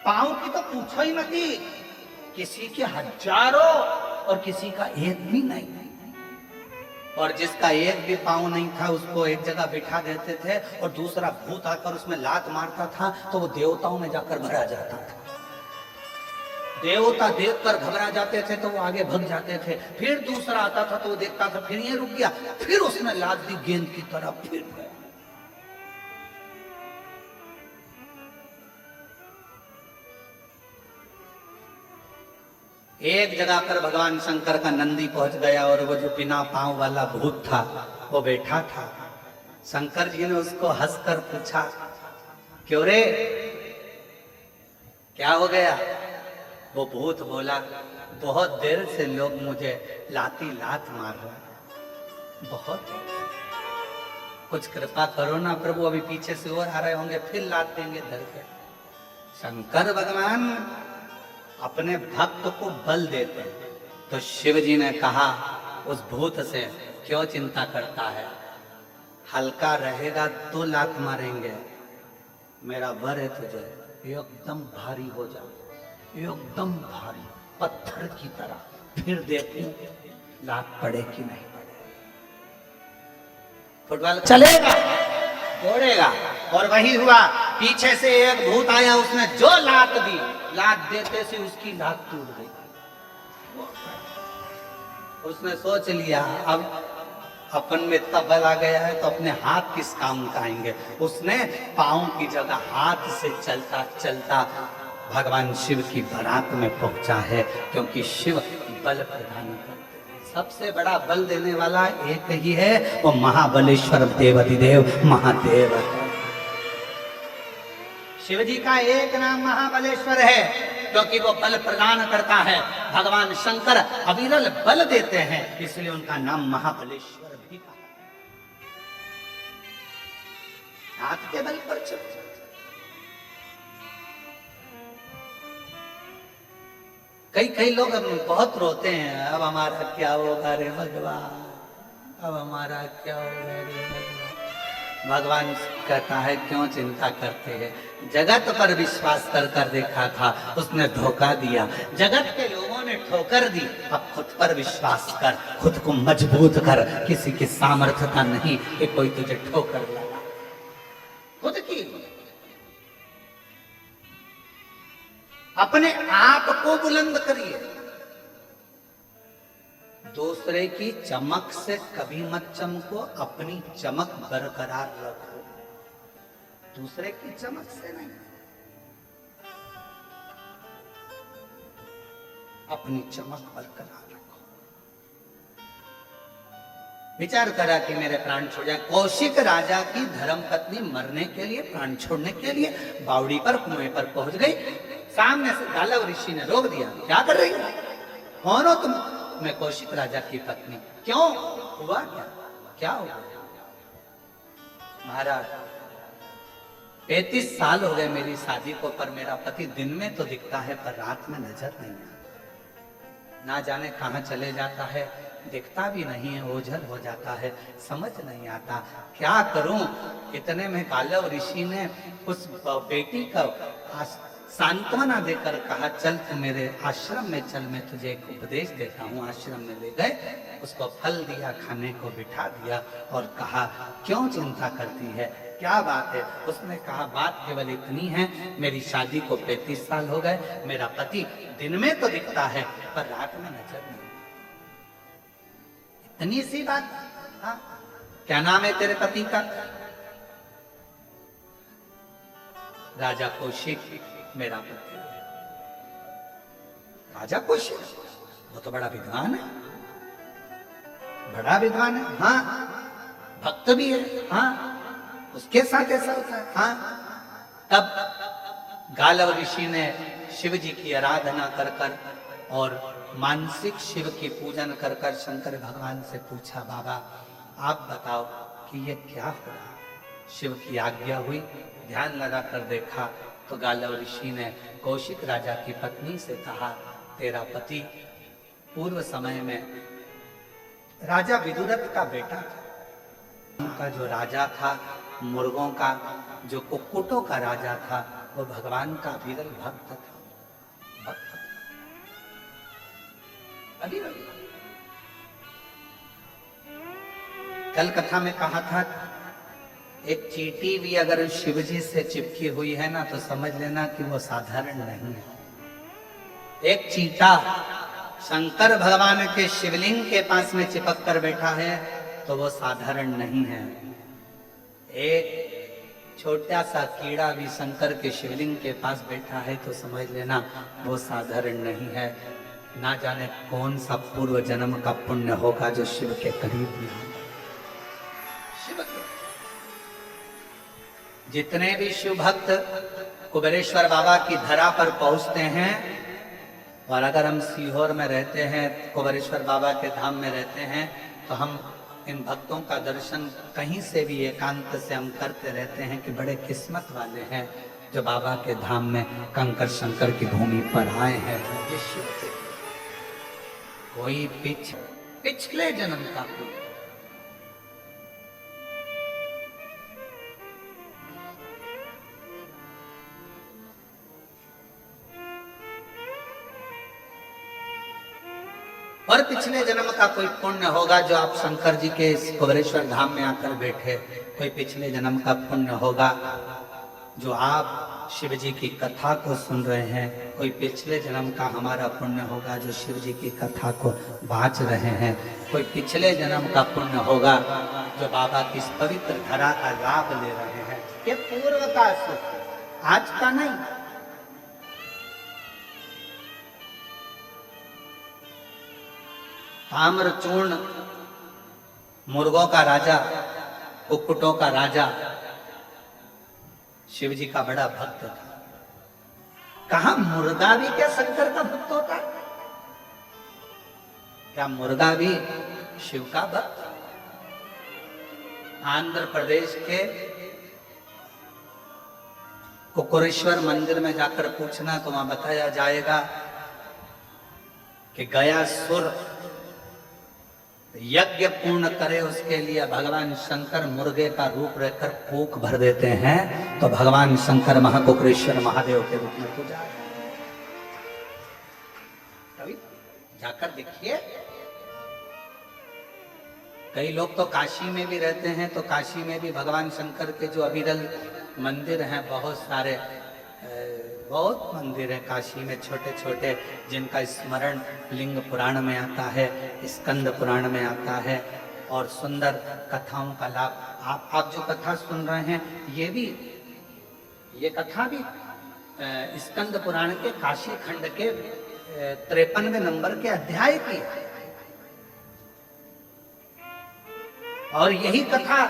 पांव की तो पूछो ही मत, किसी के हजारों और किसी का एक भी नहीं। और जिसका एक भी पांव नहीं था उसको एक जगह बिठा देते थे, और दूसरा भूत आकर उसमें लात मारता था तो वो देवताओं में जाकर भरा जाता था। देवता देखकर घबरा जाते थे तो वो आगे भाग जाते थे। फिर दूसरा आता था तो वो देखता था, फिर ये रुक गया, फिर उसने लात दी गेंद की तरह, फिर गया। एक जगह पर भगवान शंकर का नंदी पहुंच गया, और वो जो बिना पांव वाला भूत था वो बैठा था। शंकर जी ने उसको हंसकर पूछा, क्यों रे, क्या हो गया? वो भूत बोला, बहुत देर से लोग मुझे लात मार रहे हैं, बहुत। कुछ कृपा करो ना प्रभु, अभी पीछे से और आ रहे होंगे, फिर लात देंगे धर के। शंकर भगवान अपने भक्त को बल देते हैं। तो शिव जी ने कहा उस भूत से, क्यों चिंता करता है, हल्का रहेगा तो लात मारेंगे, मेरा वर है तुझे, एकदम भारी हो जा, एकदम भारी पत्थर की तरह, फिर देखूं लात पड़े कि नहीं पड़े। फुटबॉल चलेगा, दौड़ेगा। और वही हुआ, पीछे से एक भूत आया, उसने जो लात दी, लात देते से उसकी लात टूट गई। उसने सोच लिया अब अपन में इतना बल आ गया है तो अपने हाथ किस काम का आएंगे। उसने पांव की जगह हाथ से चलता चलता भगवान शिव की बारात में पहुंचा है, क्योंकि शिव बल प्रदान करते हैं। सबसे बड़ा बल देने वाला एक ही है, वो महाबलेश्वर देवाधिदेव महादेव है। शिव जी का एक नाम महाबलेश्वर है, क्योंकि वो बल प्रदान करता है। भगवान शंकर अविरल बल देते हैं, इसलिए उनका नाम महाबलेश्वर भी कहा। हाथ के बल पर चलते। कई लोग अब बहुत रोते हैं, अब हमारा क्या होगा रे भगवान, अब हमारा क्या होगा रे भगवान। भगवान कहता है क्यों चिंता करते हैं, जगत पर विश्वास कर कर देखा था, उसने धोखा दिया, जगत के लोगों ने ठोकर दी, अब खुद पर विश्वास कर, खुद को मजबूत कर, किसी की सामर्थ्यता नहीं कि कोई तुझे ठोकर लगा, खुद की। अपने आप को बुलंद करिए, दूसरे की चमक से कभी मत चमको, अपनी चमक बरकरार रखो, दूसरे की चमक से नहीं, अपनी चमक बरकरार रखो। विचार करा कि मेरे प्राण छोड़ जाए। कौशिक राजा की धर्मपत्नी मरने के लिए, प्राण छोड़ने के लिए बावड़ी पर, कुएं पर पहुंच गई। सामने से गालव ऋषि ने रोक दिया, क्या कर रही हो, कौन हो तुम? मैं कौशिक राजा की पत्नी। क्यों, हुआ क्या, क्या हुआ? महाराज 35 साल हो गए मेरी शादी को, पर मेरा पति दिन में तो दिखता है पर रात में नजर नहीं आता, ना जाने कहां चले जाता है, दिखता भी नहीं है, ओझल हो जाता है, समझ नहीं आता क्या करूं। इतने में गालव ऋषि ने उस बेटी का सांत्वना देकर कहा, चल तू मेरे आश्रम में चल, मैं तुझे एक उपदेश देता हूँ। आश्रम में ले गए, उसको फल दिया, खाने को बिठा दिया और कहा, क्यों चिंता करती है, क्या बात है? उसने कहा, बात केवल इतनी है, मेरी शादी को 35 साल हो गए, मेरा पति दिन में तो दिखता है पर रात में नजर नहीं। इतनी सी बात। हाँ, क्या नाम है तेरे पति का? राजा कौशिक मेरा पति। राजा कौशिक, वो तो बड़ा विद्वान है, बड़ा विद्वान है, हाँ, भक्त भी है, हाँ, उसके साथ ऐसा होता है, हाँ। तब गालव ऋषि ने शिव जी की आराधना कर कर और मानसिक शिव की पूजन कर कर शंकर भगवान से पूछा, बाबा आप बताओ कि ये क्या हो रहा? शिव की आज्ञा हुई, ध्यान लगा कर देखा तो गालव ऋषि ने कौशिक राजा की पत्नी से कहा, तेरा पति पूर्व समय में राजा विदुरथ का बेटा था, उनका जो राजा था, मुर्गों का, जो कुक्कुटों का राजा था, वो भगवान का विरल भक्त था, भक्त। कल कथा में कहा था, एक चींटी भी अगर शिव जी से चिपकी हुई है ना, तो समझ लेना कि वो साधारण नहीं है। एक चींटा शंकर भगवान के शिवलिंग के पास में चिपक कर बैठा है तो वो साधारण नहीं है। एक छोटा सा कीड़ा भी शंकर के शिवलिंग के पास बैठा है तो समझ लेना वो साधारण नहीं है। ना जाने कौन सा पूर्व जन्म का पुण्य होगा जो शिव के करीब में होगा। शिव के जितने भी शिव भक्त कुबेरेश्वर बाबा की धरा पर पहुंचते हैं, और अगर हम सीहोर में रहते हैं, कुबेरेश्वर बाबा के धाम में रहते हैं, तो हम इन भक्तों का दर्शन कहीं से भी एकांत से हम करते रहते हैं कि बड़े किस्मत वाले हैं जो बाबा के धाम में कंकर शंकर की भूमि पर आए हैं। ये शिव के कोई पिछले जन्म का कोई और पिछले जन्म का कोई पुण्य होगा जो आप शंकर जी के इस कुबेरेश्वर धाम में आकर बैठे। कोई पिछले जन्म का पुण्य होगा जो आप शिव जी की कथा को सुन रहे हैं। कोई पिछले जन्म का हमारा पुण्य होगा जो शिव जी की कथा को बाँच रहे हैं। कोई पिछले जन्म का पुण्य होगा जो बाबा की इस पवित्र धरा का लाभ ले रहे हैं। ये पूर्व का सुख, आज का नहीं। ताम्रचूर्ण मुर्गों का राजा, कुक्कुटों का राजा, शिव जी का बड़ा भक्त था। कहा मुर्गा भी क्या शंकर का भक्त होता है? क्या मुर्गा भी शिव का भक्त? आंध्र प्रदेश के कुकुरेश्वर मंदिर में जाकर पूछना तो वहां बताया जाएगा कि गया सुर यज्ञ पूर्ण करे उसके लिए भगवान शंकर मुर्गे का रूप रहकर पूक भर देते हैं, तो भगवान शंकर महाकुकरेश्वर महादेव के रूप में पूजा। कभी जाकर देखिए, कई लोग तो काशी में भी रहते हैं, तो काशी में भी भगवान शंकर के जो अविरल मंदिर हैं, बहुत सारे बहुत मंदिर है काशी में छोटे छोटे, जिनका स्मरण लिंग पुराण में आता है, स्कंद पुराण में आता है, और सुंदर कथाओं का लाभ। आप जो कथा सुन रहे हैं, ये कथा भी स्कंद पुराण के काशी खंड के 53वें नंबर के अध्याय की है। और यही कथा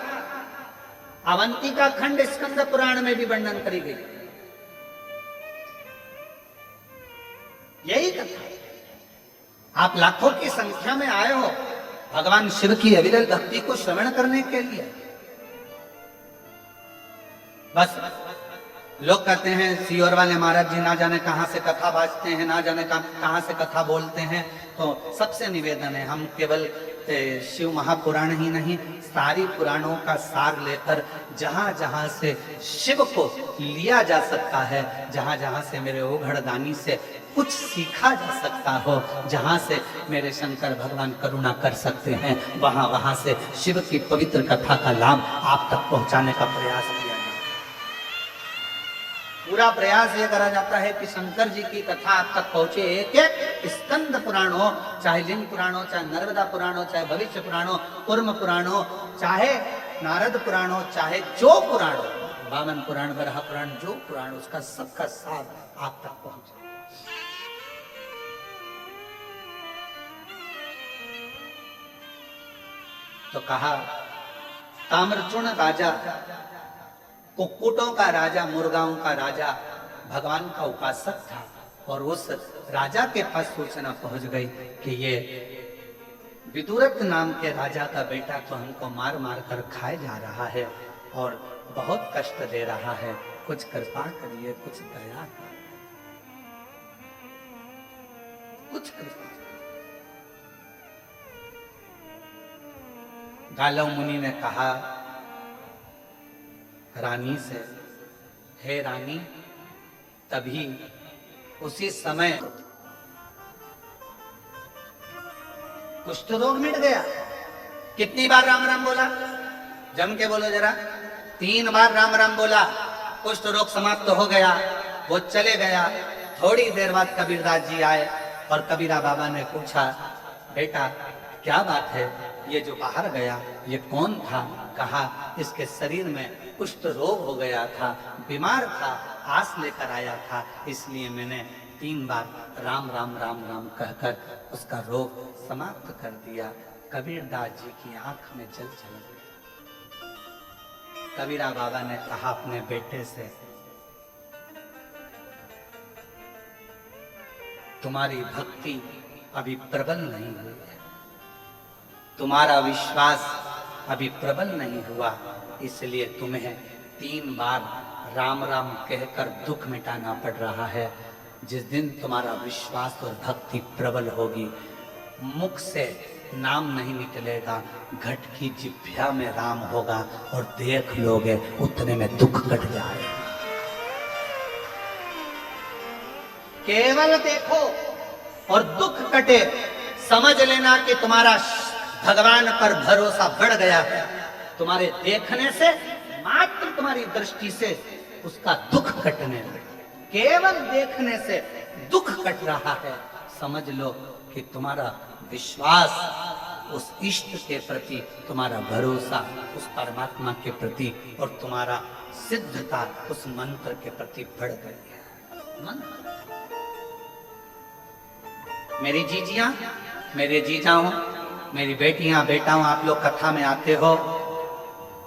अवंतिका खंड स्कंद पुराण में भी वर्णन करी गई। यही कथा आप लाखों की संख्या में आए हो भगवान शिव की अविरल भक्ति को श्रवण करने के लिए। बस लोग कहते हैं सियोर वाले महाराज जी ना जाने कहां से कथा बाजते हैं, ना जाने कहां से कथा बोलते हैं। तो सबसे निवेदन है, हम केवल शिव महापुराण ही नहीं, सारी पुराणों का सार लेकर जहां जहां से शिव को लिया जा सकता है, जहां जहां से मेरे ओघड़दानी से कुछ सीखा जा सकता हो, जहां से मेरे शंकर भगवान करुणा कर सकते हैं, वहां वहां से शिव की पवित्र कथा का लाभ आप तक पहुंचाने का प्रयास किया जाए। पूरा प्रयास ये करा जाता है कि शंकर जी की कथा आप तक पहुंचे। एक एक स्कंद पुराण हो, चाहे लिंग पुराण हो, चाहे नर्मदा पुराण हो, चाहे भविष्य पुराण हो, कूर्म पुराण हो, चाहे नारद पुराण हो, चाहे जो पुराण हो, वामन पुराण, वराह पुराण, जो पुराण, उसका सबका सार आप तक पहुंचे। तो कहा ताम्रचूर्ण राजा, कुक्कुटों का राजा, मुर्गाओं का राजा भगवान का उपासक था, और उस राजा के पास सूचना पहुंच गई कि ये विदुरथ नाम के राजा का बेटा तो हमको मार मार कर खाए जा रहा है और बहुत कष्ट दे रहा है, कुछ कृपा करिए, कुछ दया करिए, कुछ कृपा। गालव मुनि ने कहा रानी से, हे रानी, तभी उसी समय कुष्ठ रोग मिट गया। कितनी बार राम राम बोला? जम के बोलो जरा। 3 बार राम राम बोला, कुष्ठ रोग समाप्त हो गया, वो चले गया। थोड़ी देर बाद कबीरदास जी आए और कबीरा बाबा ने पूछा, बेटा क्या बात है, ये जो बाहर गया ये कौन था? कहा इसके शरीर में कुष्ठ रोग हो गया था, बीमार था, आस लेकर आया था, इसलिए मैंने 3 बार राम राम राम राम कहकर उसका रोग समाप्त कर दिया। कबीरदास जी की आंख में जल छलक गया। कबीरा बाबा ने कहा अपने बेटे से, तुम्हारी भक्ति अभी प्रबल नहीं हुई है, तुम्हारा विश्वास अभी प्रबल नहीं हुआ, इसलिए तुम्हें 3 बार राम राम कहकर दुख मिटाना पड़ रहा है। जिस दिन तुम्हारा विश्वास और भक्ति प्रबल होगी, मुख से नाम नहीं निकलेगा, घट की जिभ्या में राम होगा और देख लोगे उतने में दुख कट जाएगा। केवल देखो और दुख कटे, समझ लेना कि तुम्हारा भगवान पर भरोसा बढ़ गया है। तुम्हारे देखने से, मात्र तुम्हारी दृष्टि से उसका दुख कटने लगे। केवल देखने से दुख कट रहा है, समझ लो कि तुम्हारा विश्वास उस इष्ट के प्रति, तुम्हारा भरोसा उस परमात्मा के प्रति और तुम्हारा सिद्धता उस मंत्र के प्रति बढ़ गई है। मंत्र। मेरी जीजियां, मेरे जीजाओं, मेरी बेटियां, बेटाओं, आप लोग कथा में आते हो,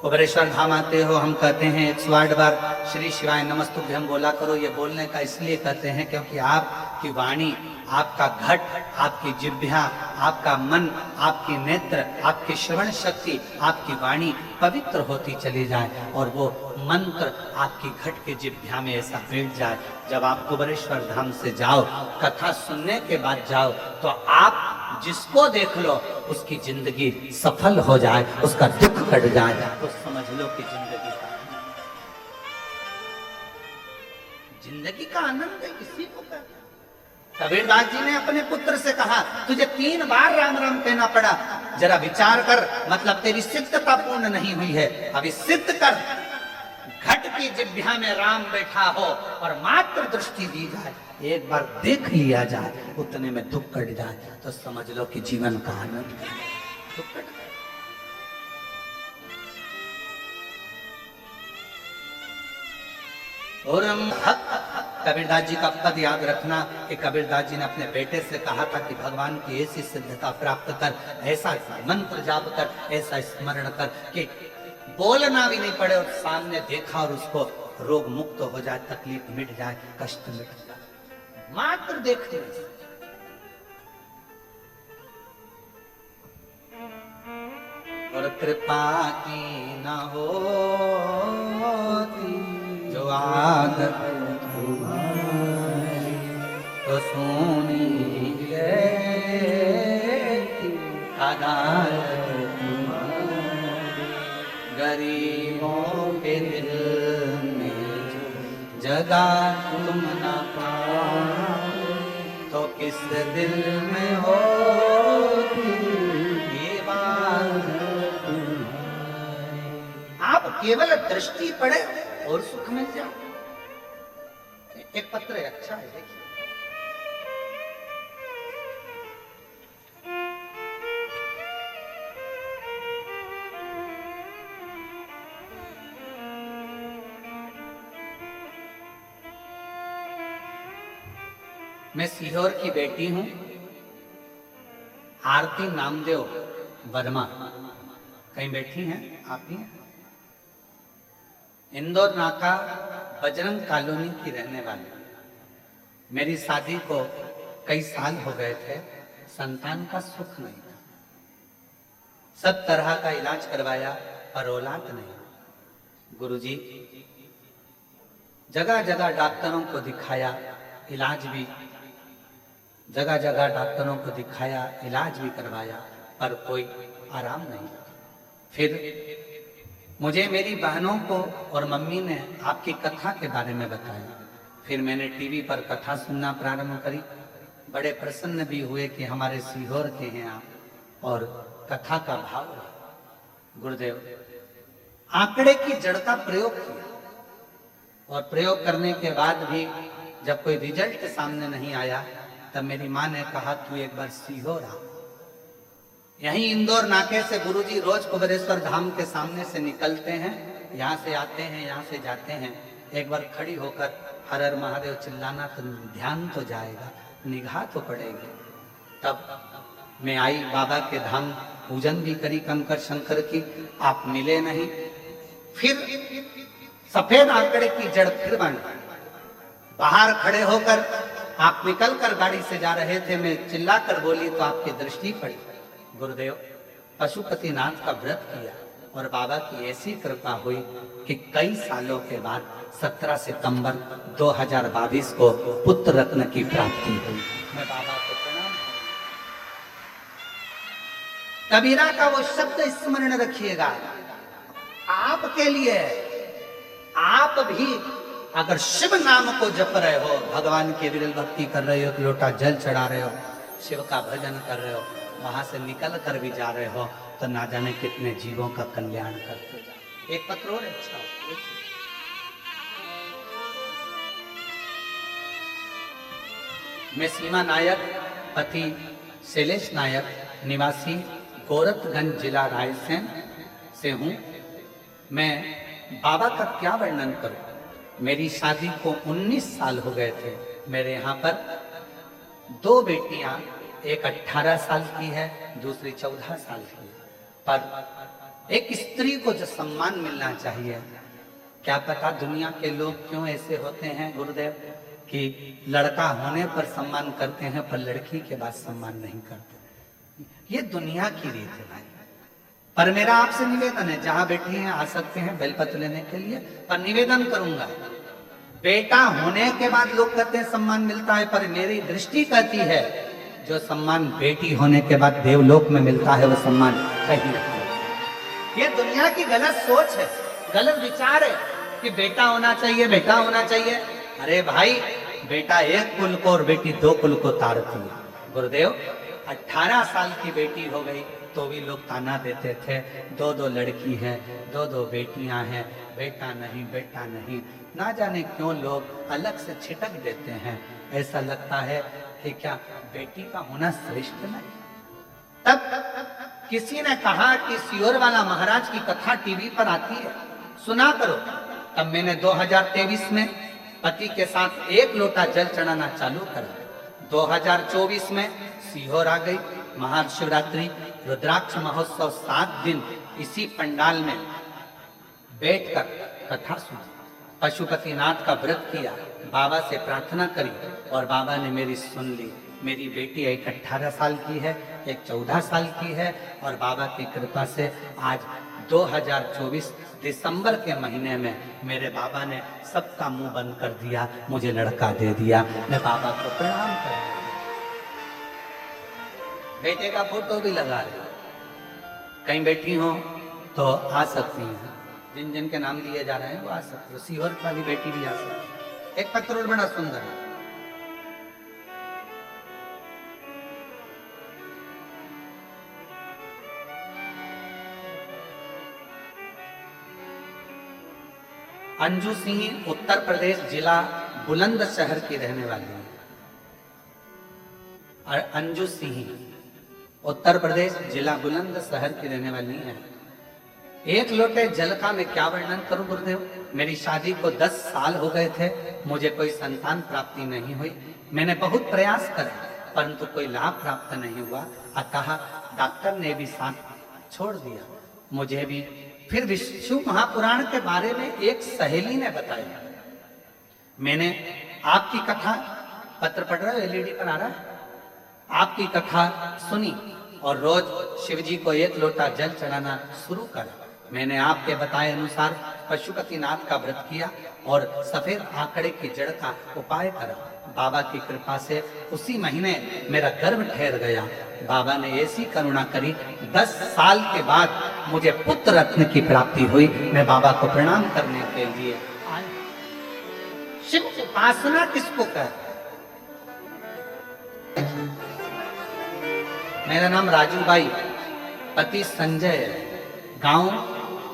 कुबेरेश्वर धाम आते हो, हम कहते हैं 108 बार श्री शिवाय नमस्तुभ्यम बोला करो। ये बोलने का इसलिए कहते हैं क्योंकि आपकी वाणी, आपका घट, आपकी जिह्वा, आपका मन, आपकी नेत्र, आपकी श्रवण शक्ति, आपकी वाणी पवित्र होती चली जाए और वो मंत्र आपकी घट के जिह्वा में ऐसा बैठ जाए। जब आप कुबेरेश्वर धाम से जाओ, कथा सुनने के बाद जाओ, तो आप जिसको देख लो उसकी जिंदगी सफल हो जाए, उसका दुख कट जाए, तो समझ लो कि जिंदगी का आनंद इसी को कहते हैं। कबीरदास जी ने अपने पुत्र से कहा, तुझे 3 बार राम राम कहना पड़ा, जरा विचार कर, मतलब तेरी सिद्धता पूर्ण नहीं हुई है, अभी सिद्ध कर। घट की जिह्वा में राम बैठा हो और मात्र दृष्टि दी जाए, एक बार देख लिया जाए, उतने में दुख कट जाए, तो समझ लो कि जीवन का आनंद दुख कट जाए। और कबीरदास जी का पद याद रखना कि कबीरदास जी ने अपने बेटे से कहा था कि भगवान की ऐसी सिद्धता प्राप्त कर, ऐसा मंत्र जाप कर, ऐसा स्मरण कर कि बोलना भी नहीं पड़े और सामने देखा और उसको रोग मुक्त हो जाए, तकलीफ मिट जाए, कष्ट मिट जाए, मात्र देखते। और कृपा की न होती जो आदत तुम्हारी, तो सोनी अदालत तुम्हारी, गरीबों के दिल में जगह तुम न पाओ, तो किस दिल में होती ये बात। आप केवल दृष्टि पड़े और सुख मिल जाए। एक पत्र है, अच्छा है, देखिए। मैं सीहोर की बेटी हूं, आरती नामदेव वर्मा। कहीं बैठी हैं आप ही? इंदौर नाका बजरंग कॉलोनी की रहने वाली। मेरी शादी को कई साल हो गए थे, संतान का सुख नहीं था, सब तरह का इलाज करवाया पर औलाद नहीं। गुरुजी जगह जगह डॉक्टरों को दिखाया, इलाज भी जगह जगह डॉक्टरों को दिखाया, इलाज भी करवाया, पर कोई आराम नहीं। फिर मुझे मेरी बहनों को और मम्मी ने आपकी कथा के बारे में बताया। फिर मैंने टीवी पर कथा सुनना प्रारंभ करी, बड़े प्रसन्न भी हुए कि हमारे सीहोर के हैं आप, और कथा का भाव रहा। गुरुदेव आंकड़े की जड़ का प्रयोग किया, और प्रयोग करने के बाद भी जब कोई रिजल्ट सामने नहीं आया, तब मेरी माँ ने कहा तू एक बार सीहोर आ। यहीं इंदौर नाके से गुरुजी रोज कुबेरेश्वर धाम के सामने से निकलते हैं, यहाँ से आते हैं, यहाँ से जाते हैं। एक बार खड़ी होकर हर हर महादेव चिल्लाना तो ध्यान तो जाएगा, निगाह तो पड़ेगी। तब मैं आई, बाबा के धाम पूजन भी करी कंकर शंकर की, आप मिले नहीं। फिर सफेद आंकड़े की जड़ फिर बन, बाहर खड़े होकर आप निकल कर गाड़ी से जा रहे थे, मैं चिल्ला कर बोली तो आपकी दृष्टि पड़ी। गुरुदेव पशुपतिनाथ का व्रत किया और बाबा की ऐसी कृपा हुई कि कई सालों के बाद 17 सितंबर 2022 को पुत्र रत्न की प्राप्ति हुई। मैं बाबा को प्रणाम। कबीरा का वो शब्द स्मरण रखिएगा, आपके लिए। आप भी अगर शिव नाम को जप रहे हो, भगवान की विरल भक्ति कर रहे हो, एक लोटा जल चढ़ा रहे हो, शिव का भजन कर रहे हो, वहां से निकल कर भी जा रहे हो, तो ना जाने कितने जीवों का कल्याण करते जाओ। एक पत्र और अच्छा हो। मैं सीमा नायक, पति शैलेश नायक, निवासी गोरखगंज जिला रायसेन से हूं। मैं बाबा का क्या वर्णन करूं। मेरी शादी को 19 साल हो गए थे। मेरे यहाँ पर 2 बेटियां, एक 18 साल की है, दूसरी 14 साल की है। पर एक स्त्री को जो सम्मान मिलना चाहिए, क्या पता दुनिया के लोग क्यों ऐसे होते हैं गुरुदेव कि लड़का होने पर सम्मान करते हैं पर लड़की के बाद सम्मान नहीं करते। ये दुनिया की रीत है भाई। पर मेरा आपसे निवेदन है, जहां बैठी हैं आ सकते हैं बेलपत्र लेने के लिए, पर निवेदन करूंगा, बेटा होने के बाद लोग कहते हैं सम्मान मिलता है, पर मेरी दृष्टि कहती है जो सम्मान बेटी होने के बाद देवलोक में मिलता है वो सम्मान कहीं नहीं। ये दुनिया की गलत सोच है, गलत विचार है कि बेटा होना चाहिए, बेटा होना चाहिए। अरे भाई, बेटा एक कुल को और बेटी दो कुल को तारती है। गुरुदेव 18 साल की बेटी हो गई तो भी लोग ताना देते थे, दो दो लड़की हैं, दो दो बेटियां हैं, बेटा नहीं बेटा नहीं। ना जाने क्यों लोग अलग से छिटक देते हैं। ऐसा लगता है कि क्या बेटी का होना श्रेष्ठ नहीं। तब किसी ने कहा कि सियोर वाला महाराज की कथा टीवी पर आती है, सुना करो। तब मैंने 2023 में पति के साथ एक लोटा जल चढ़ाना चालू करा। 2024 में सीहोर आ गई, महाशिवरात्रि रुद्राक्ष महोत्सव 7 दिन इसी पंडाल में बैठकर कथा सुनी, पशुपतिनाथ का व्रत किया, बाबा से प्रार्थना करी और बाबा ने मेरी सुन ली। मेरी बेटी एक 18 साल की है, एक 14 साल की है और बाबा की कृपा से आज 2024 दिसंबर के महीने में मेरे बाबा ने सबका मुंह बंद कर दिया, मुझे लड़का दे दिया। मैं बाबा को प्रणाम कर रहा हूं। बेटे का फोटो भी लगा रहे, कहीं बैठी हो तो आ सकती हैं, जिन जिन के नाम लिए जा रहे हैं वो आ सकते हो। सीहोर वाली बेटी भी आ सकती है। एक पत्रोल बड़ा सुंदर है। अंजू सिंह उत्तर प्रदेश जिला बुलंदशहर की रहने वाली है। और अंजू सिंह उत्तर प्रदेश जिला बुलंदशहर की रहने वाली है। एक लोटे जल का मैं क्या वर्णन करूं गुरुदेव। मेरी शादी को 10 साल हो गए थे, मुझे कोई संतान प्राप्ति नहीं हुई। मैंने बहुत प्रयास करा परंतु कोई लाभ प्राप्त नहीं हुआ। अतः डॉक्टर ने भी साथ छोड़ दिया। मुझे भी फिर विष्णु महापुराण के बारे में एक सहेली ने बताया। मैंने आपकी कथा, पत्र पढ़ रहा है, एलईडी पर आ रहा है, आपकी कथा सुनी और रोज शिव जी को एक लोटा जल चढ़ाना शुरू करा। मैंने आपके बताए अनुसार पशुपतिनाथ का व्रत किया और सफेद आंकड़े की जड़ का उपाय करा। बाबा की कृपा से उसी महीने मेरा गर्भ ठहर गया। बाबा ने ऐसी करुणा करी, 10 साल के बाद मुझे पुत्र रत्न की प्राप्ति हुई। मैं बाबा को प्रणाम करने के लिए आया। शिव उपासना किसको कहते? मेरा नाम राजू भाई, पति संजय, गांव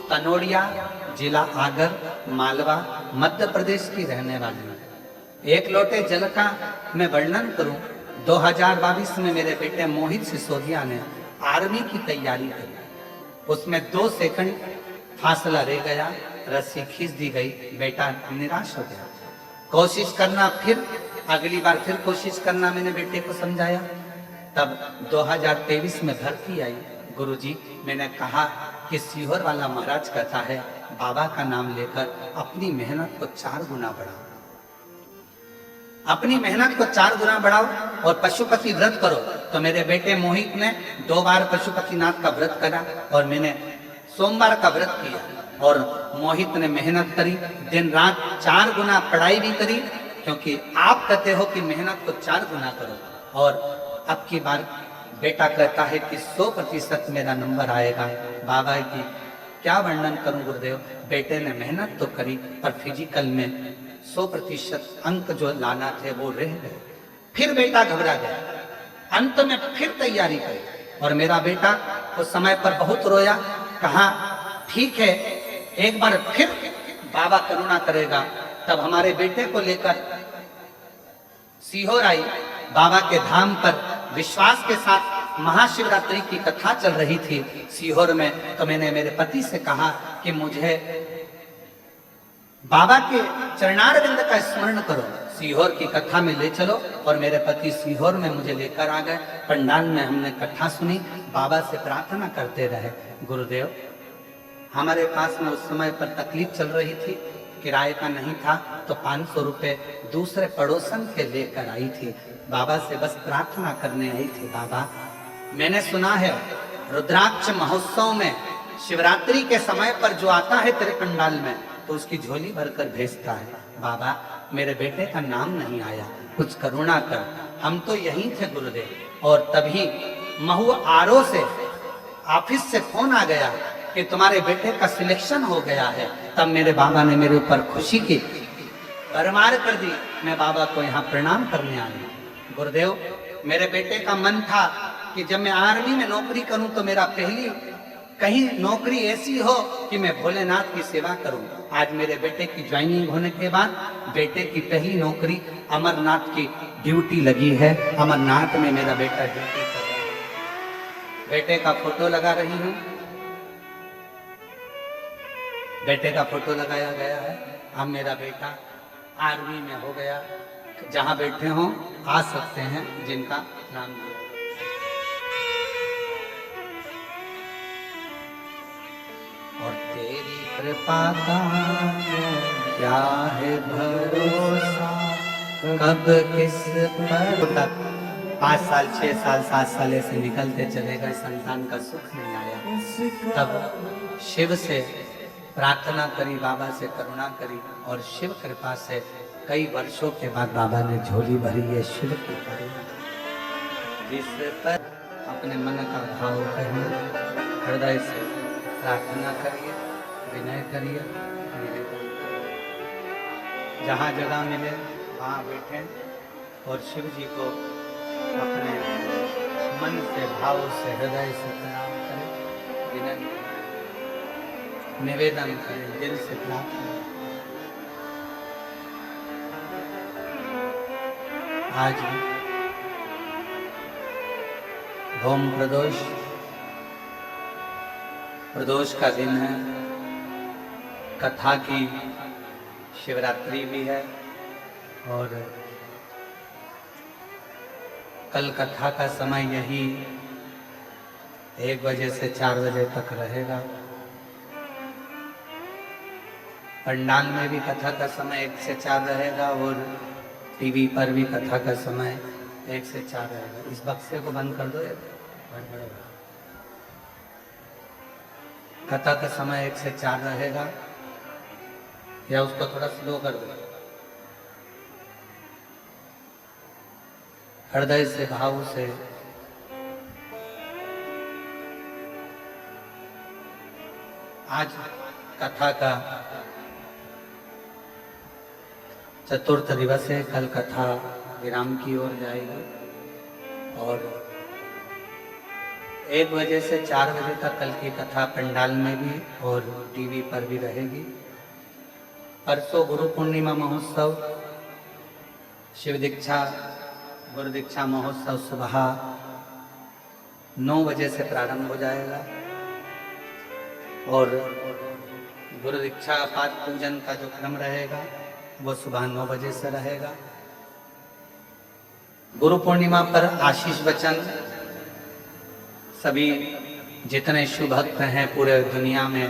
तनोड़िया, जिला आगर, मालवा, मध्य प्रदेश की रहने वाली हूँ। एक लोटे जल का मैं वर्णन करूं। 2022 में मेरे बेटे मोहित सिसोदिया ने आर्मी की तैयारी करी। उसमें 2 सेकंड फासला रह गया, रस्सी खींच दी गई, बेटा निराश हो गया। कोशिश करना, फिर अगली बार फिर कोशिश करना, मैंने बेटे को समझाया। तब 2023 में भर्ती आई। गुरुजी, मैंने कहा कि सीहोर वाला महाराज कहता है बाबा का नाम लेकर अपनी मेहनत को 4 गुना बढ़ाओ, अपनी मेहनत को 4 गुना बढ़ाओ और पशुपति व्रत करो। तो मेरे बेटे मोहित ने 2 बार पशुपतिनाथ का व्रत करा और मैंने सोमवार का व्रत किया और मोहित ने मेहनत करी, दिन रात 4 गुना पढ़ाई भी करी, क्योंकि आप कहते हो कि मेहनत को 4 गुना करो। और अब की बार बेटा कहता है कि 100% मेरा नंबर आएगा। बाबा की क्या वर्णन करूं गुरुदेव। बेटे ने मेहनत तो करी पर फिजिकल में 100% अंक जो लाना थे वो रह गए। फिर बेटा घबरा गया, अंत में फिर तैयारी करी और मेरा बेटा उस समय पर बहुत रोया। कहा ठीक है, एक बार फिर बाबा करुणा करेगा। तब हमारे बेटे को लेकर सीहोर आई। बाबा के धाम पर विश्वास के साथ महाशिवरात्रि की कथा चल रही थी सीहोर में। तो मैंने मेरे पति से कहा कि मुझे बाबा के चरणारविंद का स्मरण करो, सीहोर की कथा में ले चलो। और मेरे पति सीहोर में मुझे लेकर आ गए। पंडाल में हमने कथा सुनी, बाबा से प्रार्थना करते रहे। गुरुदेव, हमारे पास में उस समय पर तकलीफ चल रही थी, किराए का नहीं था, तो 500 रुपए दूसरे पड़ोसन के लेकर आई थी। बाबा से बस प्रार्थना करने आई थी। बाबा, मैंने सुना है रुद्राक्ष महोत्सव में शिवरात्रि के समय पर जो आता है तेरे पंडाल में तो उसकी झोली भरकर भेजता है। बाबा, मेरे बेटे का नाम नहीं आया, कुछ करुणा कर। हम तो यही थे गुरुदेव, और तभी महू आरो से ऑफिस से फोन आ गया कि तुम्हारे बेटे का सिलेक्शन हो गया है। तब मेरे बाबा ने मेरे ऊपर खुशी की भरमार कर दी। मैं बाबा को यहाँ प्रणाम करने आई। गुरुदेव, मेरे बेटे का मन था कि जब मैं आर्मी में नौकरी करूं तो मेरा पहली कहीं नौकरी ऐसी हो कि मैं भोलेनाथ की सेवा करूं। आज मेरे बेटे की ज्वाइनिंग होने के बाद बेटे की पहली नौकरी अमरनाथ की ड्यूटी लगी है। अमरनाथ में मेरा बेटा ड्यूटी कर रहा है। बेटे का फोटो लगा रही हूं। बेटे का फोटो लगाया गया है। अब मेरा बेटा आर्मी में हो गया। जहां बैठे हो आ सकते हैं जिनका नाम दिया। और तेरी कृपा का क्या है भरोसा, कब किस पर तक 5 साल 6 साल 7 साल ऐसे निकलते चले गए, संतान का सुख नहीं आया। तब शिव से प्रार्थना करी, बाबा से करुणा करी और शिव कृपा से कई वर्षों के बाद बाबा ने झोली भरी। है शिव की करुणा। जिस पर अपने मन का भाव कहिए, हृदय से प्रार्थना करिए, विनय करिए, निवेदन करिए। जहाँ जगह मिले वहाँ बैठे और शिव जी को अपने मन से भाव से हृदय से प्रणाम करें, विनय करें, निवेदन करें, दिल से प्रार्थना। आज होम प्रदोष का दिन है। कथा की शिवरात्रि भी है और कल कथा का समय यही 1 बजे से 4 बजे तक रहेगा। पंडाल में भी कथा का समय 1 से 4 रहेगा और टीवी पर भी कथा का समय 1 से 4 रहेगा। इस बक्से को बंद कर दो। कथा का समय 1 से 4 रहेगा या उसको थोड़ा स्लो कर दो। हृदय से भाव से आज कथा का चतुर्थ दिवस है। कल कथा विराम की ओर जाएगी और 1 बजे से 4 बजे तक कल की कथा पंडाल में भी और टीवी पर भी रहेगी। परसों गुरु पूर्णिमा महोत्सव, शिव दीक्षा, गुरु दीक्षा महोत्सव सुबह 9 बजे से प्रारंभ हो जाएगा और गुरु दीक्षा पाठ पूजन का जो क्रम रहेगा वो सुबह 9 बजे से रहेगा। गुरु पूर्णिमा पर आशीष वचन, सभी जितने शिव भक्त हैं पूरे दुनिया में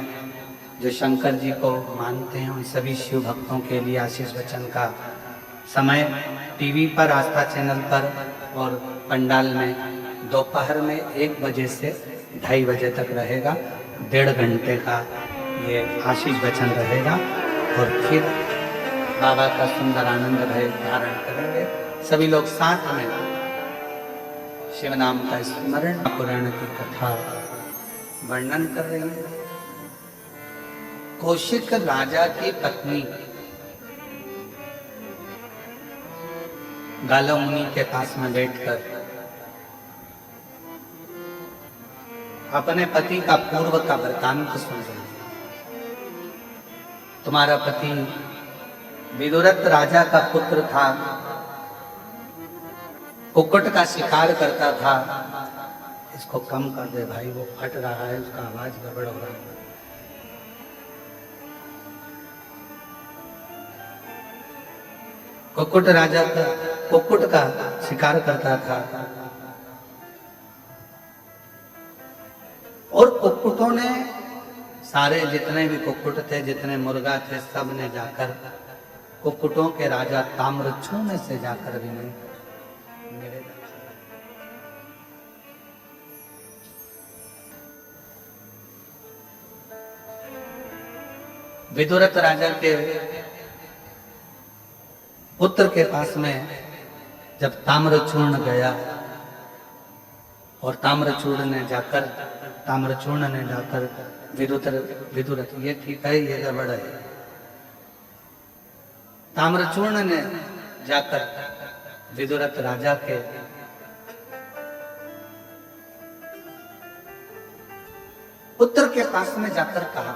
जो शंकर जी को मानते हैं उन सभी शिव भक्तों के लिए आशीष वचन का समय टीवी पर आस्था चैनल पर और पंडाल में दोपहर में 1 बजे से 2:30 बजे तक रहेगा। 1.5 घंटे का ये आशीष वचन रहेगा और फिर बाबा का सुंदर आनंद भय धारण करेंगे। सभी लोग साथ में शिव नाम का स्मरण, पुराण की कथा वर्णन कर रही है। कौशिक राजा की पत्नी गालो मुनि के पास में बैठकर अपने पति का पूर्व का वृतांत सुन रही है। तुम्हारा पति विदुरथ राजा का पुत्र था, कुक्कुट का शिकार करता था। इसको कम कर दे भाई, वो फट रहा है, उसका आवाज गड़बड़ हो रहा है। कुक्कुट राजा का कुक्कुट का शिकार करता था और कुक्कुटों ने, सारे जितने भी कुक्कुट थे, जितने मुर्गा थे, सब ने जाकर कुक्कुटों के राजा ताम्रच्छूण से जाकर विनय निवेदन। विदुरथ राजा के पुत्र के पास में जब ताम्रचूर्ण गया और ताम्रचूर्ण ने जाकर विदुरथ, ये ठीक है ये गड़बड़ है। ताम्रचूर्ण ने जाकर विदुरथ राजा के पुत्र के पास में जाकर कहा,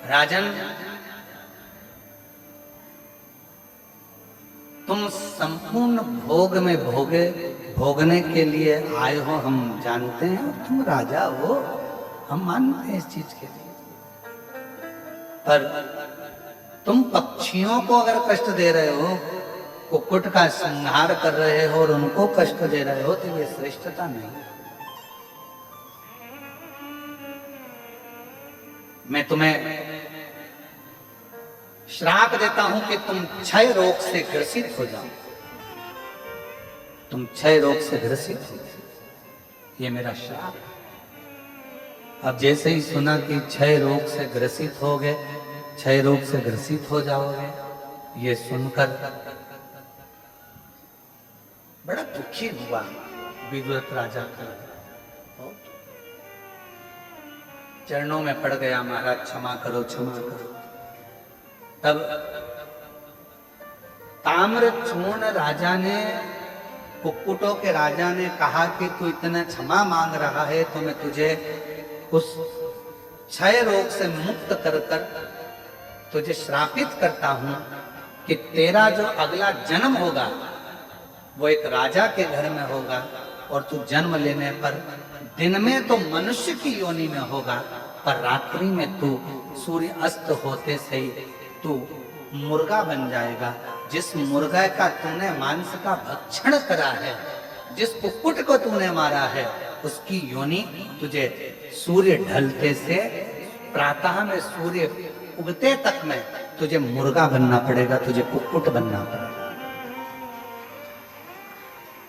राजन, तुम संपूर्ण भोग में भोगने के लिए आए हो, हम जानते हैं, और तुम राजा हो, हम मानते हैं इस चीज के लिए, पर तुम पक्षियों को अगर कष्ट दे रहे हो, कुक्कुट का संहार कर रहे हो और उनको कष्ट दे रहे हो, तो ये श्रेष्ठता नहीं। मैं तुम्हें श्राप देता हूं कि तुम क्षय रोग से ग्रसित हो जाओ, तुम क्षय रोग से ग्रसित हो, ये मेरा श्राप। अब जैसे ही सुना कि क्षय रोग से ग्रसित हो गए, क्षय रोग से ग्रसित हो जाओगे, ये सुनकर बड़ा दुखी हुआ विदुरथ राजा का, चरणों में पड़ गया, महाराज क्षमा करो, क्षमा करो। तब ताम्रचूर्ण राजा ने, कुक्कुटों के राजा ने कहा कि तू इतना क्षमा मांग रहा है तो मैं तुझे उस क्षय रोग से मुक्त कर कर तुझे श्रापित करता हूं कि तेरा जो अगला जन्म होगा वो एक राजा के घर में होगा, और तू जन्म लेने पर दिन में तो मनुष्य की योनि में होगा, पर रात्रि में तू सूर्य अस्त होते से ही तू मुर्गा बन जाएगा। जिस मुर्गा का तूने मांस का भक्षण करा है, जिस कुक्कुट को तूने मारा है, उसकी योनि तुझे सूर्य ढलते से प्रातः में सूर्य उगते तक में तुझे मुर्गा बनना पड़ेगा, तुझे कुक्कुट बनना पड़ेगा।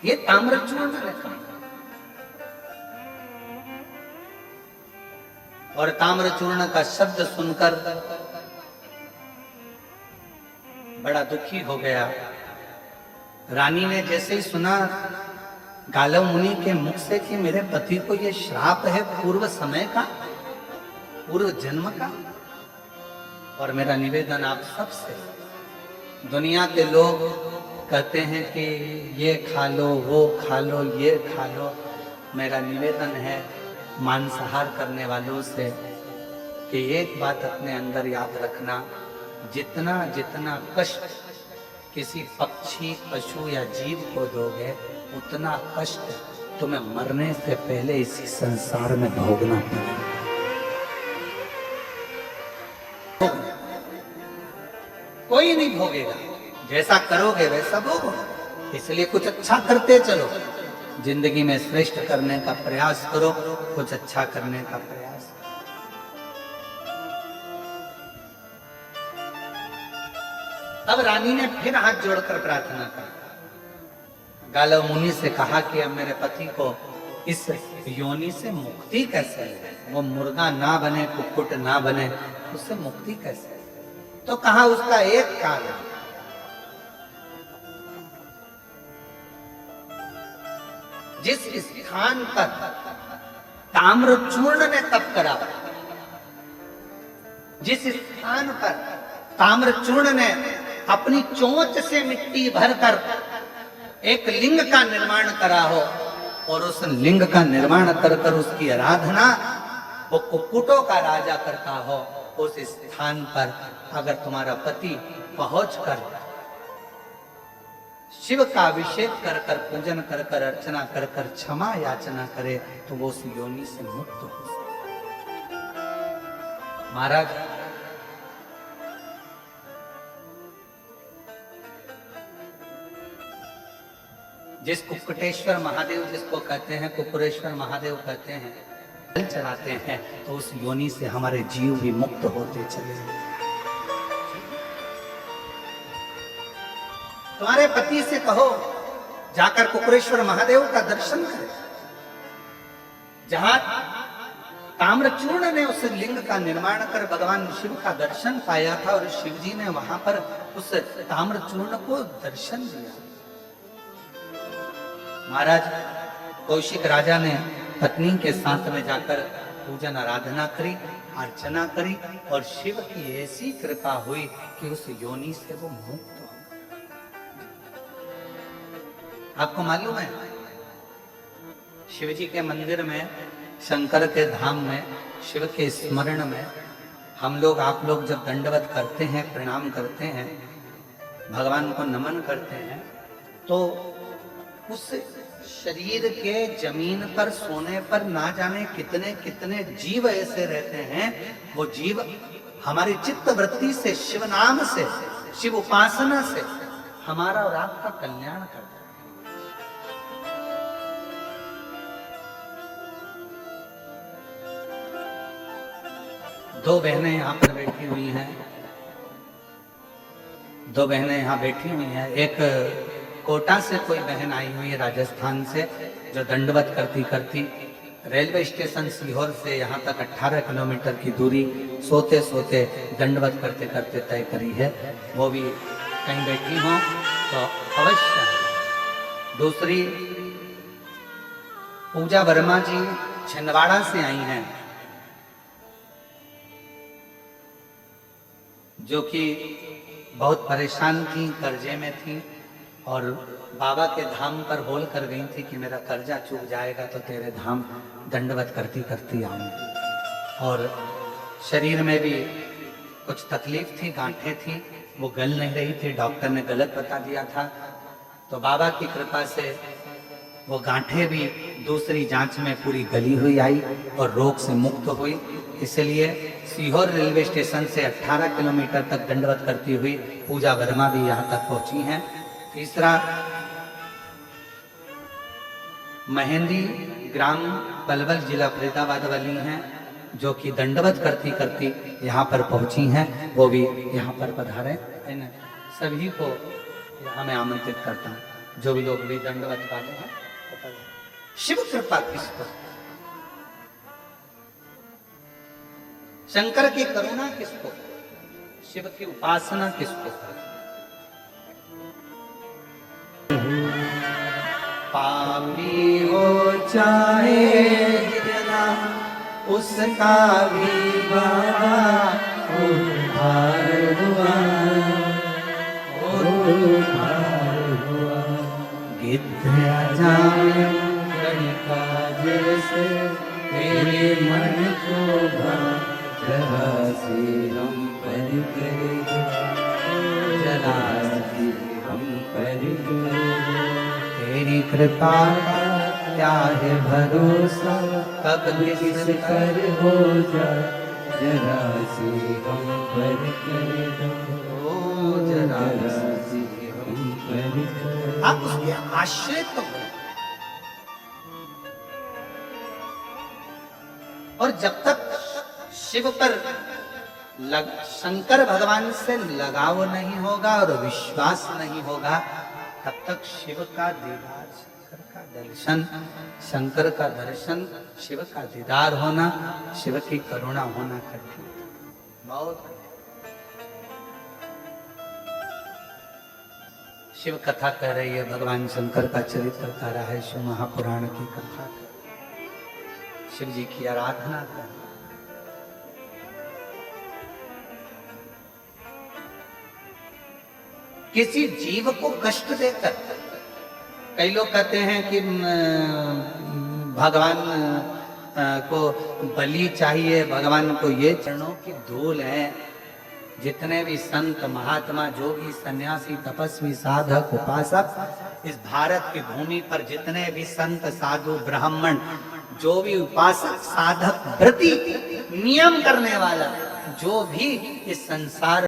ये ताम्रचूर्ण ने कहा। और ताम्रचूर्ण का शब्द सुनकर बड़ा दुखी हो गया। रानी ने जैसे ही सुना गालव मुनि के मुख से कि मेरे पति को ये श्राप है पूर्व समय का, पूर्व जन्म का, और मेरा निवेदन आप सबसे, दुनिया के लोग कहते हैं कि ये खा लो, वो खा लो, ये खा लो, मेरा निवेदन है मांसाहार करने वालों से कि एक बात अपने अंदर याद रखना, जितना जितना कष्ट किसी पक्षी, पशु या जीव को दोगे, उतना कष्ट तुम्हें मरने से पहले इसी संसार में भोगना पड़ेगा। कोई नहीं भोगेगा, जैसा करोगे वैसा भोगोगे। इसलिए कुछ अच्छा करते चलो, जिंदगी में श्रेष्ठ करने का प्रयास करो, कुछ अच्छा करने का प्रयास। अब रानी ने फिर हाथ जोड़कर प्रार्थना की, गालव मुनि से कहा कि अब मेरे पति को इस योनि से मुक्ति कैसे है, वो मुर्गा ना बने, कुक्कुट ना बने, उससे मुक्ति कैसे? तो कहा उसका एक कारण, जिस स्थान पर ताम्रचूर्ण ने तप करा, जिस स्थान पर ताम्रचूर्ण ने अपनी चोंच से मिट्टी भरकर एक लिंग का निर्माण करा हो, और उस लिंग का निर्माण कर कर उसकी आराधना वो कुक्कुटों का राजा करता हो, उस स्थान पर अगर तुम्हारा पति पहुंचकर शिव का अभिषेक कर कर, पूजन कर कर, अर्चना कर कर क्षमा याचना करे, तो वो उस योनि से मुक्त हो सकता। महाराज, जिस कुक्कुटेश्वर महादेव जिसको कहते हैं, कुक्कुरेश्वर महादेव कहते हैं, जल चढ़ाते हैं, तो उस योनि से हमारे जीव भी मुक्त होते चले। तुम्हारे पति से कहो जाकर कुक्कुरेश्वर महादेव का दर्शन करें, जहां ताम्रचूर्ण ने उस लिंग का निर्माण कर भगवान शिव का दर्शन पाया था, और शिव जी ने वहां पर उस ताम्रचूर्ण को दर्शन दिया। महाराज कौशिक राजा ने पत्नी के साथ में जाकर पूजन आराधना करी, अर्चना करी और शिव की ऐसी कृपा हुई कि उस योनि से वो मुक्त हो गए। आपको मालूम है शिव जी के मंदिर में, शंकर के धाम में, शिव के स्मरण में हम लोग, आप लोग जब दंडवत करते हैं, प्रणाम करते हैं, भगवान को नमन करते हैं, तो उस शरीर के जमीन पर सोने पर ना जाने कितने कितने जीव ऐसे रहते हैं। वो जीव हमारी चित्त वृत्ति से, शिव नाम से, शिव उपासना से हमारा और आपका कल्याण करते हैं। दो बहनें यहाँ पर बैठी हुई हैं, दो बहनें यहाँ बैठी हुई हैं। एक कोटा से कोई बहन आई हुई है, राजस्थान से, जो दंडवत करती करती रेलवे स्टेशन सीहोर से यहाँ तक 18 किलोमीटर की दूरी सोते सोते दंडवत करते करते तय करी है। वो भी कहीं बैठी हो तो अवश्य। दूसरी पूजा वर्मा जी छिंदवाड़ा से आई हैं, जो कि बहुत परेशान थी, कर्जे में थी और बाबा के धाम पर बोल कर गई थी कि मेरा कर्जा चूक जाएगा तो तेरे धाम दंडवत करती करती आऊंगी। और शरीर में भी कुछ तकलीफ थी, गांठें थी, वो गल नहीं रही थी, डॉक्टर ने गलत बता दिया था। तो बाबा की कृपा से वो गांठें भी दूसरी जांच में पूरी गली हुई आई और रोग से मुक्त हुई। इसलिए सीहोर रेलवे स्टेशन से 18 किलोमीटर तक दंडवत करती हुई पूजा वर्मा भी यहाँ तक पहुंची हैं। तीसरा महेंद्री ग्राम पलवल जिला फरीदाबाद वाली हैं, जो कि दंडवत करती करती यहाँ पर पहुंची हैं। वो भी यहाँ पर पधारे। इन सभी को यहाँ मैं आमंत्रित करता हूँ, जो भी लोग भी दंडवत वाले हैं। शिव कृपा किसको, शंकर की करुणा किसको, शिव की उपासना किसको। पापी हो चाहे जितना, उसका भी बाबा उद्धार हुआ, उद्धार हुआ। गिद्ध जाए गणिका जैसे तेरे मन को जरा से हम पर करेंगे, जरा से हम पर करेंगे। तेरी कृपा क्या है भरोसा, कब किस कर हो जाए, जरा से हम पर करेंगे, जरा से हम पर करेंगे। आप उसके आश्रित हो, और जब तक शिव पर शंकर भगवान से लगाव नहीं होगा और विश्वास नहीं होगा, तब तक शिव का दीदार, शंकर का दर्शन, शंकर का दर्शन, शिव का दीदार होना, शिव की करुणा होना कठिन, बहुत कठिन। शिव कथा कह रही है, भगवान शंकर का चरित्र कह रहा है, शिव महापुराण की कथा कर, शिव जी की आराधना कर। किसी जीव को कष्ट देकर, कई लोग कहते हैं कि भगवान को बलि चाहिए, भगवान को ये चरणों की धूल है। जितने भी संत महात्मा, जोगी, सन्यासी, तपस्वी, साधक, उपासक इस भारत की भूमि पर जितने भी संत, साधु, ब्राह्मण, जो भी उपासक, साधक, व्रती, नियम करने वाला, जो भी इस संसार